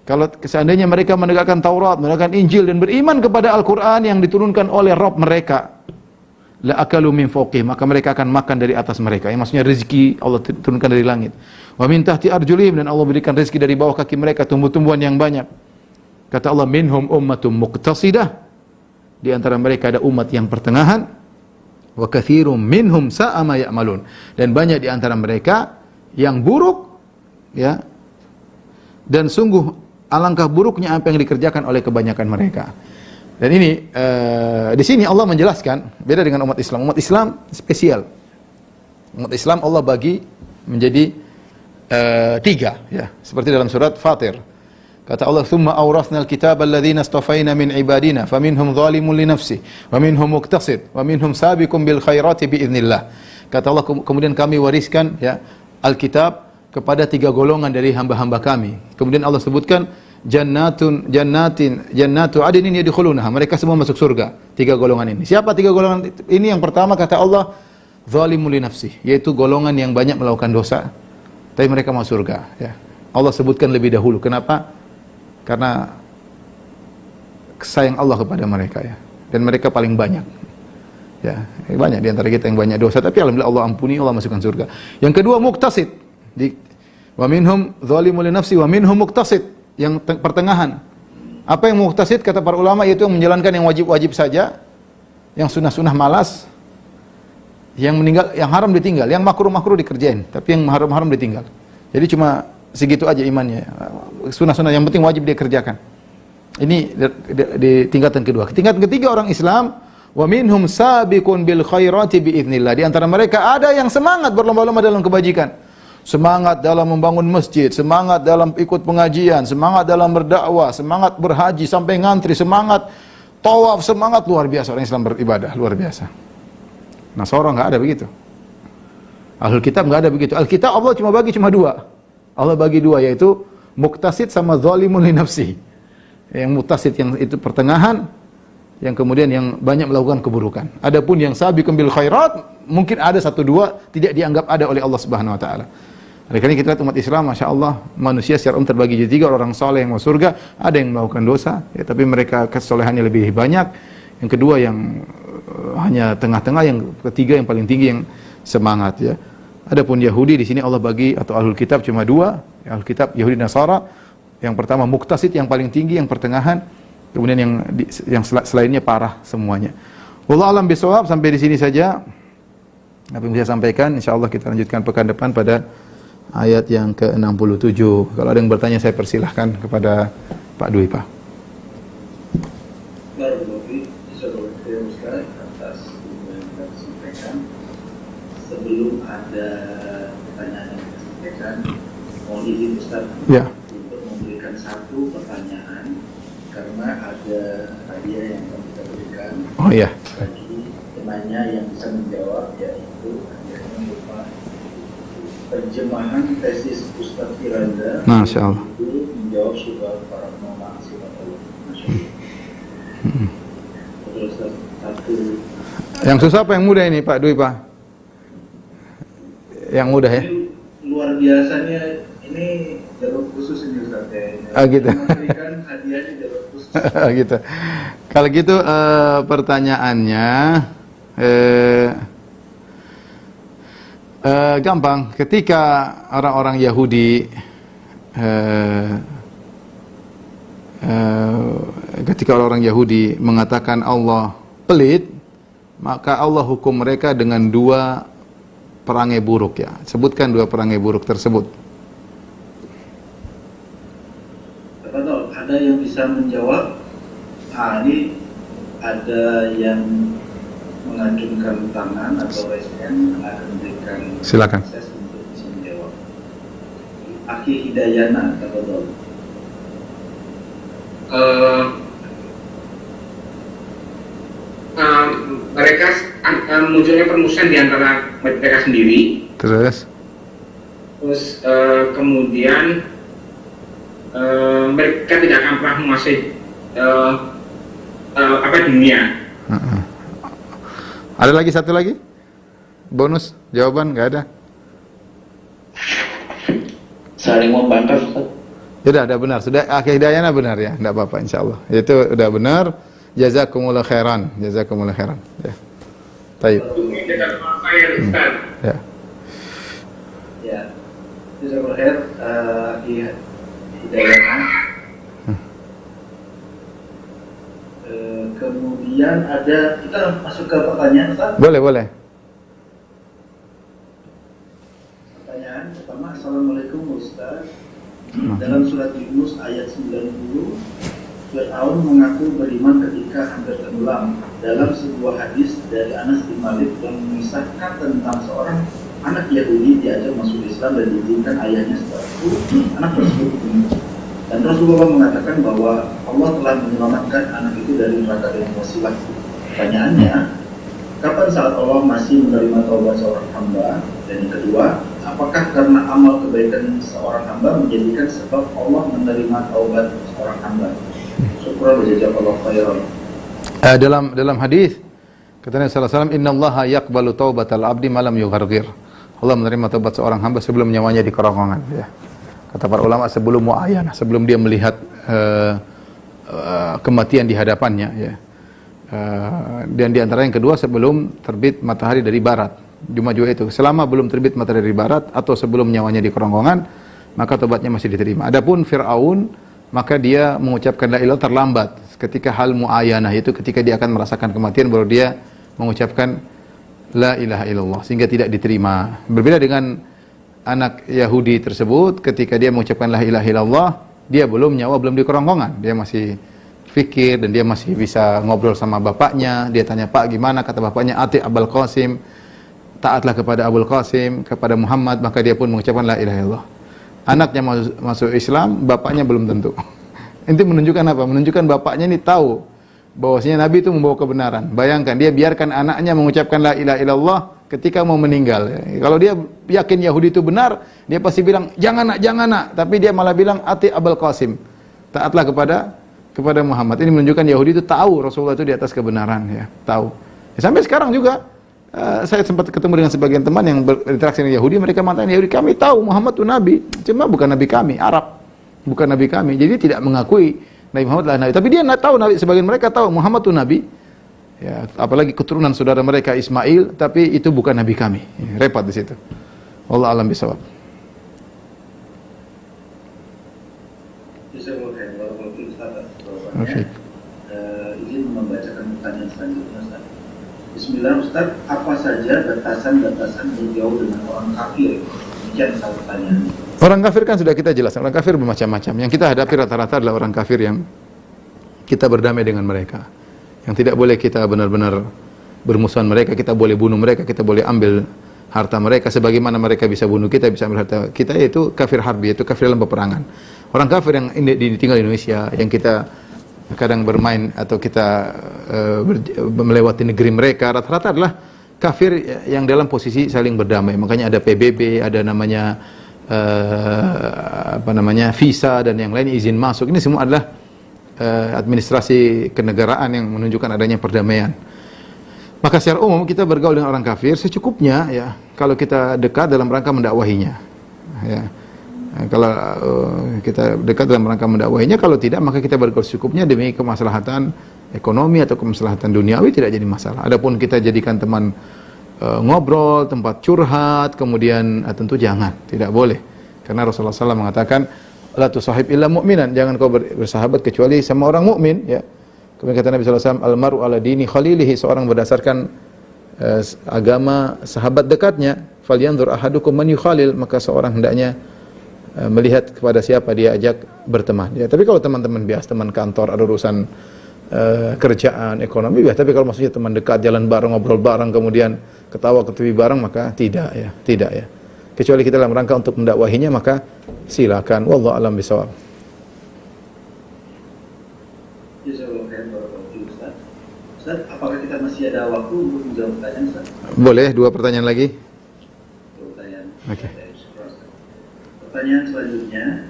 [SPEAKER 1] Kalau seandainya mereka menegakkan Taurat, menegakkan Injil dan beriman kepada Al-Qur'an yang diturunkan oleh Rabb mereka, la akalu min fawqihim, maka mereka akan makan dari atas mereka. Yang maksudnya rezeki Allah turunkan dari langit. Wa min tahti arjulihim, dan Allah berikan rezeki dari bawah kaki mereka, tumbuh-tumbuhan yang banyak. Kata Allah, minhum ummatum muqtasidah, di antara mereka ada umat yang pertengahan. Wa katsirum minhum sa'a ma ya'malun, dan banyak di antara mereka yang buruk, ya, dan sungguh alangkah buruknya apa yang dikerjakan oleh kebanyakan mereka. Dan ini di sini Allah menjelaskan, beda dengan umat Islam. Umat Islam spesial. Umat Islam Allah bagi menjadi tiga, ya, seperti dalam surat Fatir. Kata Allah, "Tsumma awrathna al-kitaba alladhina istafaina min ibadina, faminhum zalimun li nafsihi, wa minhum muqtasid, wa minhum sabiqun bil khairati biidznillah." Kata Allah, kemudian kami wariskan, ya, Alkitab kepada tiga golongan dari hamba-hamba kami. Kemudian Allah sebutkan jannatu adnin yadkhulunaha, mereka semua masuk surga. Tiga golongan ini. Siapa tiga golongan ini? Yang pertama kata Allah, zalimun li nafsihi, yaitu golongan yang banyak melakukan dosa, tapi mereka masuk surga, ya. Allah sebutkan lebih dahulu. Kenapa? Karena sayang Allah kepada mereka, ya, dan mereka paling banyak, ya, banyak di antara kita yang banyak dosa, tapi alhamdulillah Allah ampuni, Allah masukkan surga. Yang kedua muqtasid, wa minhum zalimun li nafsi wa minhum muqtasid, yang pertengahan. Apa yang muqtasid kata para ulama, yaitu yang menjalankan yang wajib-wajib saja, yang sunah-sunah malas, yang haram ditinggal, yang makruh-makruh dikerjain, tapi yang haram-haram ditinggal. Jadi cuma segitu aja imannya. Sunah-sunah yang penting wajib dia kerjakan. Ini di tingkatan kedua. Tingkatan ketiga orang Islam, wa minhum sabiqun bil khairati biidznillah. Di antara mereka ada yang semangat berlomba-lomba dalam kebajikan. Semangat dalam membangun masjid, semangat dalam ikut pengajian, semangat dalam berdakwah, semangat berhaji sampai ngantri, semangat tawaf, semangat luar biasa orang Islam beribadah, luar biasa. Nasara enggak ada begitu. Ahlul kitab enggak ada begitu. Alkitab Allah cuma bagi dua. Allah bagi dua, yaitu muqtasid sama zalimun li nafsi. Yang muqtasid yang itu pertengahan, yang kemudian yang banyak melakukan keburukan. Adapun yang sabiqun bil khairat, mungkin ada satu dua tidak dianggap ada oleh Allah Subhanahu wa taala. Oleh karena kita lihat umat Islam, Masya Allah, manusia secara umum terbagi jadi tiga, orang soleh yang mau surga, ada yang melakukan dosa, ya, tapi mereka kesolehannya lebih banyak. Yang kedua yang hanya tengah-tengah, yang ketiga yang paling tinggi yang semangat, ya. Adapun Yahudi di sini Allah bagi, atau Ahlul Kitab cuma dua, Ahlul Kitab Yahudi Nasara. Yang pertama muqtasid yang paling tinggi, yang pertengahan, kemudian yang selainnya parah semuanya. Wallahu alam bisawab. Sampai di sini saja. Apa yang bisa sampaikan, insyaallah kita lanjutkan pekan depan pada ayat yang ke-67. Kalau ada yang bertanya saya persilahkan kepada Pak Dwi, Pak.
[SPEAKER 2] Sebelum ada pertanyaan yang disampaikan, mohon izin Ustaz
[SPEAKER 1] Ya.
[SPEAKER 2] untuk memberikan satu pertanyaan karena ada hadiah yang akan kita berikan
[SPEAKER 1] Oh iya.
[SPEAKER 2] bagi penanya yang bisa menjawab, yaitu hadiahnya berupa terjemahan tesis Ustaz Firanda.
[SPEAKER 1] Masya Allah.
[SPEAKER 2] Itu menjawab soal para ulama sifat Allah. Masya Allah. Terus Ustaz, satu.
[SPEAKER 1] Yang susah apa yang mudah ini Pak Dwi, Pak? Yang mudah ya?
[SPEAKER 2] Ini luar biasanya, ini jalur khusus ini Ustaz ya.
[SPEAKER 1] Ah, gitu.
[SPEAKER 2] Memberikan hadiahnya jalur khusus.
[SPEAKER 1] Gitu. Kalau gitu pertanyaannya gampang. Ketika orang-orang Yahudi mengatakan Allah pelit, maka Allah hukum mereka dengan dua perangai buruk ya. Sebutkan dua perangai buruk tersebut.
[SPEAKER 2] Betul, ada yang bisa menjawab. Ini ada yang mengacungkan tangan atau resmen, akan memberikan
[SPEAKER 1] Silakan.
[SPEAKER 2] akses untuk bisa menjawab. Aki Hidayana, betul.
[SPEAKER 3] Mereka munculnya permusuhan di antara mereka sendiri.
[SPEAKER 1] Terus
[SPEAKER 3] Kemudian mereka tidak akan pernah menguasai dunia.
[SPEAKER 1] ada lagi satu lagi? Bonus jawaban nggak ada?
[SPEAKER 2] Saling membantah Ustaz.
[SPEAKER 1] Sudah, benar. Sudah, Hidayana benar ya. Enggak apa-apa insyaallah. Itu udah benar. Jazakumullah khairan. Jazakumullah khairan. Ya. Baik. Ya.
[SPEAKER 2] Ya, jazakumullah khair. Hidayana. Kemudian ada, kita masuk ke pertanyaan Ustaz.
[SPEAKER 1] Boleh.
[SPEAKER 2] Pertanyaan pertama, Assalamualaikum Ustaz. Dalam surat Yunus ayat 90, Fir'aun mengaku beriman ketika hampir tenggelam. Dalam sebuah hadis dari Anas bin Malik yang mengisahkan tentang seorang anak Yahudi diajak masuk Islam dan diizinkan ayahnya setelah itu anak tersebut bunuh. Dan Rasulullah mengatakan bahwa Allah telah menyelamatkan anak itu dari neraka dengan wasilah. Pertanyaannya, kapan saat Allah masih menerima taubat seorang hamba? Dan yang kedua, apakah karena amal kebaikan seorang hamba menjadikan sebab Allah menerima taubat seorang hamba? Syukur jazakallahu khairan.
[SPEAKER 1] Dalam hadis kata Nabi sallallahu alaihi wasallam, "Innallaha yaqbalu taubatal 'abdi ma lam yughargir." Allah menerima taubat seorang hamba sebelum nyawanya di kerongkongan ya. Kata para ulama sebelum muayyanah, sebelum dia melihat kematian di hadapannya ya. Dan di antara yang kedua sebelum terbit matahari dari barat. Cuma juga itu, selama belum terbit matahari dari barat atau sebelum nyawanya di kerongkongan, maka tobatnya masih diterima. Adapun Fir'aun, maka dia mengucapkan la ilaha terlambat ketika hal muayyanah, itu ketika dia akan merasakan kematian baru dia mengucapkan la ilaha illallah sehingga tidak diterima. Berbeda dengan anak Yahudi tersebut, ketika dia mengucapkan la ilaha illallah, dia belum nyawa belum di kerongkongan, dia masih fikir dan dia masih bisa ngobrol sama bapaknya. Dia tanya, "Pak, gimana?" Kata bapaknya, "Ati Abul Qasim." Taatlah kepada Abul Qasim, kepada Muhammad, maka dia pun mengucapkan la ilaha illallah. Anaknya masuk Islam, bapaknya belum tentu. Ini menunjukkan apa? Menunjukkan bapaknya ini tahu bahwasanya Nabi itu membawa kebenaran. Bayangkan dia biarkan anaknya mengucapkan la ilaha illallah ketika mau meninggal. Kalau dia yakin Yahudi itu benar, dia pasti bilang jangan nak. Tapi dia malah bilang ati Abul Qasim. Taatlah kepada Muhammad. Ini menunjukkan Yahudi itu tahu Rasulullah itu di atas kebenaran ya, tahu. Ya, sampai sekarang juga saya sempat ketemu dengan sebagian teman yang berinteraksi dengan Yahudi, mereka mengatakan Yahudi, kami tahu Muhammad itu nabi, cuma bukan nabi kami, Arab. Bukan nabi kami. Jadi tidak mengakui Nabi Muhammad adalah nabi. Tapi dia tidak tahu, nabi, sebagian mereka tahu Muhammad itu nabi. Ya, apalagi keturunan saudara mereka Ismail, tapi itu bukan nabi kami. Ya, repot di situ. Wallahu a'lam bishawab.
[SPEAKER 2] Izin membacakan pertanyaan selanjutnya Ustaz. Bismillah Ustaz, apa saja batasan-batasan bergaul dengan orang kafir? Demikian saya pertanyaan.
[SPEAKER 1] Orang kafir kan sudah kita jelaskan, orang kafir bermacam-macam. Yang kita hadapi rata-rata adalah orang kafir yang kita berdamai dengan mereka. Yang tidak boleh kita benar-benar bermusuhan mereka, kita boleh bunuh mereka, kita boleh ambil harta mereka sebagaimana mereka bisa bunuh kita, bisa ambil harta kita, yaitu kafir harbi, yaitu kafir dalam peperangan. Orang kafir yang tinggal di Indonesia, yang kita kadang bermain atau kita melewati negeri mereka, rata-rata adalah kafir yang dalam posisi saling berdamai. Makanya ada PBB, ada namanya visa dan yang lain, izin masuk. Ini semua adalah administrasi kenegaraan yang menunjukkan adanya perdamaian. Maka secara umum kita bergaul dengan orang kafir secukupnya, ya. Kalau kita dekat dalam rangka mendakwahinya, ya. Kalau kita dekat dalam rangka mendakwahinya, kalau tidak maka kita bergaul secukupnya demi kemaslahatan ekonomi atau kemaslahatan duniawi, tidak jadi masalah. Adapun kita jadikan teman ngobrol, tempat curhat, kemudian tentu jangan, tidak boleh. Karena Rasulullah SAW mengatakan, la tusahib illa mu'minan, jangan kau bersahabat kecuali sama orang mukmin, ya. Kemudian kata Nabi SAW, al-mar'u ala dini khalilihi, seorang berdasarkan agama sahabat dekatnya. Falyanzur ahadukum man yukhalil, maka seorang hendaknya melihat kepada siapa dia ajak berteman. Ya, tapi kalau teman-teman biasa, teman kantor, ada urusan kerjaan, ekonomi, biasa. Tapi kalau maksudnya teman dekat, jalan bareng, ngobrol bareng, kemudian ketawa ketiwi bareng, maka tidak, ya, tidak, ya. Kecuali kita dalam rangka untuk mendakwahinya, maka silakan. Wallahu a'lam bishawab.
[SPEAKER 2] Ustaz, apakah kita masih ada waktu untuk menjawab pertanyaan, Ustaz?
[SPEAKER 1] Boleh, 2 pertanyaan lagi.
[SPEAKER 2] 2 pertanyaan.
[SPEAKER 1] Oke.
[SPEAKER 2] Pertanyaan selanjutnya,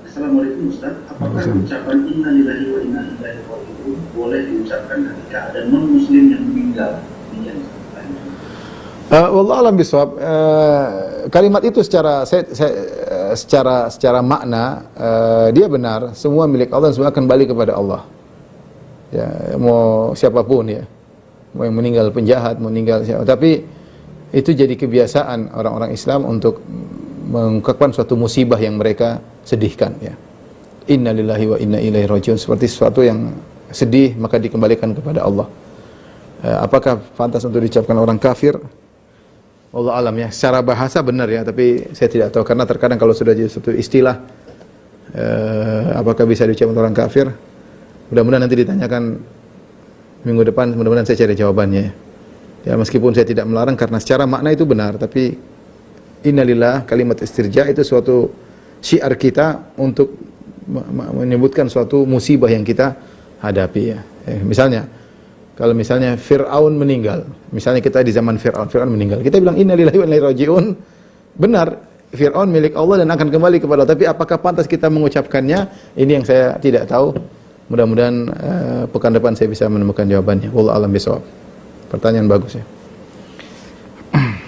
[SPEAKER 2] Assalamualaikum Ustaz, apakah ucapan inna lillahi wa inna ilaihi raji'un boleh diucapkan ketika ada non-muslim yang meninggal? Demikian pertanyaan.
[SPEAKER 1] Wallahu a'lam bishawab. Kalimat itu secara makna dia benar, semua milik Allah, semua akan balik kepada Allah. Ya, mau siapapun, ya. Mau yang meninggal penjahat, mau meninggal siapa. Tapi itu jadi kebiasaan orang-orang Islam untuk mengungkapkan suatu musibah yang mereka sedihkan, ya. Inna lillahi wa inna ilaihi raji'un, seperti sesuatu yang sedih maka dikembalikan kepada Allah. Apakah pantas untuk diucapkan orang kafir? Allah alam, ya. Secara bahasa benar, ya, tapi saya tidak tahu karena terkadang kalau sudah jadi suatu istilah apakah bisa diucapkan orang kafir? Mudah-mudahan nanti ditanyakan minggu depan, mudah-mudahan saya cari jawabannya. Ya, meskipun saya tidak melarang karena secara makna itu benar, tapi innalillah, kalimat istirja itu suatu syiar kita untuk menyebutkan suatu musibah yang kita hadapi, ya. Misalnya, kalau misalnya Fir'aun meninggal, misalnya kita di zaman Fir'aun meninggal, kita bilang innalillahi wa inna ilaihi raji'un, benar, Fir'aun milik Allah dan akan kembali kepada Allah. Tapi apakah pantas kita mengucapkannya? Ini yang saya tidak tahu. Mudah-mudahan pekan depan saya bisa menemukan jawabannya. Wallahu a'lam bishawab. Pertanyaan bagus, ya.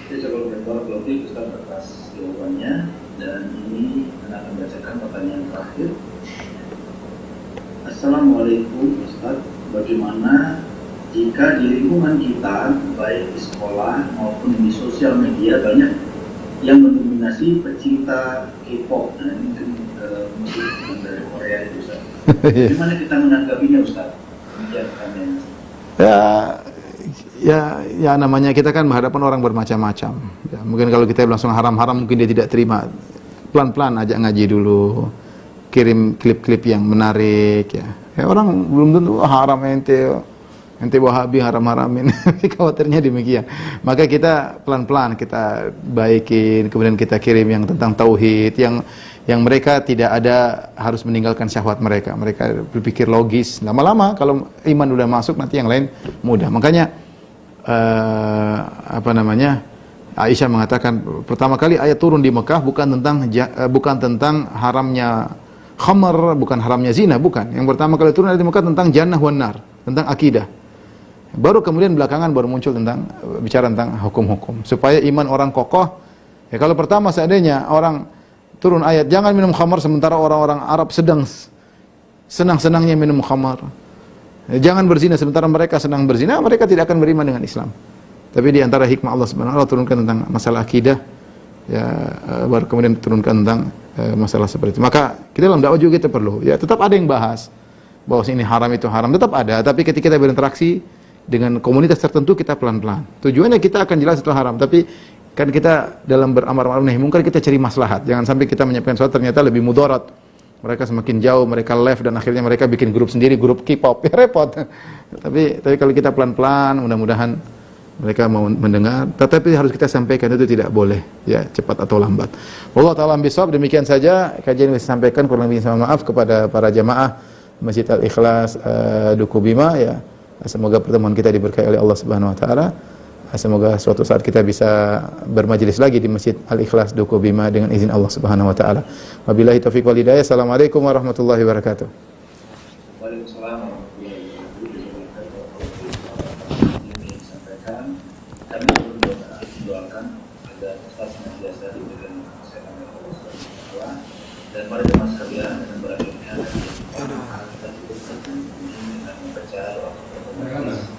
[SPEAKER 2] Saya coba berdoa Ustaz atas jawabannya, dan ini akan membacakan pertanyaan terakhir. Assalamualaikum Ustaz, bagaimana jika di lingkungan kita, baik di sekolah maupun di sosial media, banyak yang mendominasi pecinta K-pop, nah ini kan musik dari Korea itu, Ustaz. Bagaimana kita menanggapinya, Ustaz?
[SPEAKER 1] Ya namanya kita kan menghadapkan orang bermacam-macam. Ya, mungkin kalau kita langsung haram-haram mungkin dia tidak terima. Pelan-pelan ajak ngaji dulu, kirim klip-klip yang menarik, ya. Orang belum tentu haram ente Wahabi haram-haramin. Khawatirnya demikian. Maka kita pelan-pelan kita baikin, kemudian kita kirim yang tentang tauhid, yang mereka tidak ada harus meninggalkan syahwat mereka. Mereka berpikir logis. Lama-lama kalau iman sudah masuk, nanti yang lain mudah. Makanya Aisyah mengatakan pertama kali ayat turun di Mekah bukan tentang haramnya khamar, bukan haramnya zina, bukan. Yang pertama kali turun ayat di Mekah tentang jannah wan nar, tentang akidah. Baru kemudian belakangan baru muncul bicara tentang hukum-hukum supaya iman orang kokoh. Ya, kalau pertama seandainya orang turun ayat jangan minum khamar sementara orang-orang Arab sedang senang-senangnya minum khamar. Jangan berzina sementara mereka senang berzina, mereka tidak akan beriman dengan Islam. Tapi di antara hikmah Allah Subhanahu wa taala turunkan tentang masalah akidah, ya, baru kemudian turunkan tentang masalah seperti itu. Maka kita dalam dakwah juga kita perlu, ya, tetap ada yang bahas bahwa ini haram itu haram, tetap ada, tapi ketika kita berinteraksi dengan komunitas tertentu kita pelan-pelan. Tujuannya kita akan jelas itu haram, tapi kan kita dalam beramar ma'ruf nahi munkar kita cari maslahat. Jangan sampai kita menyiapkan sesuatu ternyata lebih mudarat. Mereka semakin jauh, mereka left dan akhirnya mereka bikin grup sendiri, grup K-pop. Ya repot. Tapi kalau kita pelan-pelan, mudah-mudahan mereka mau mendengar. Tetapi harus kita sampaikan itu tidak boleh, ya cepat atau lambat. Wallahu ta'ala ambishawab. Demikian saja kajian yang saya sampaikan. Kurang lebih mohon maaf kepada para jamaah Masjid Al-Ikhlas Duku Bima, ya. Semoga pertemuan kita diberkahi oleh Allah Subhanahu wa taala. Semoga suatu saat kita bisa bermajelis lagi di Masjid Al-Ikhlas Duku Bima dengan izin Allah Subhanahu wa taala. Wabillahi taufiq wal hidayah. Assalamualaikum warahmatullahi wabarakatuh.
[SPEAKER 2] Waalaikumsalam warahmatullahi wabarakatuh. Ini disampaikan, kami doakan agar Ustaz senantiasa diberikan kesehatan oleh Allah Subhanahu wa taala, dan para jemaah sekalian dengan berakhirnya kita cukupkan dengan membaca doa. Alhamdulillah.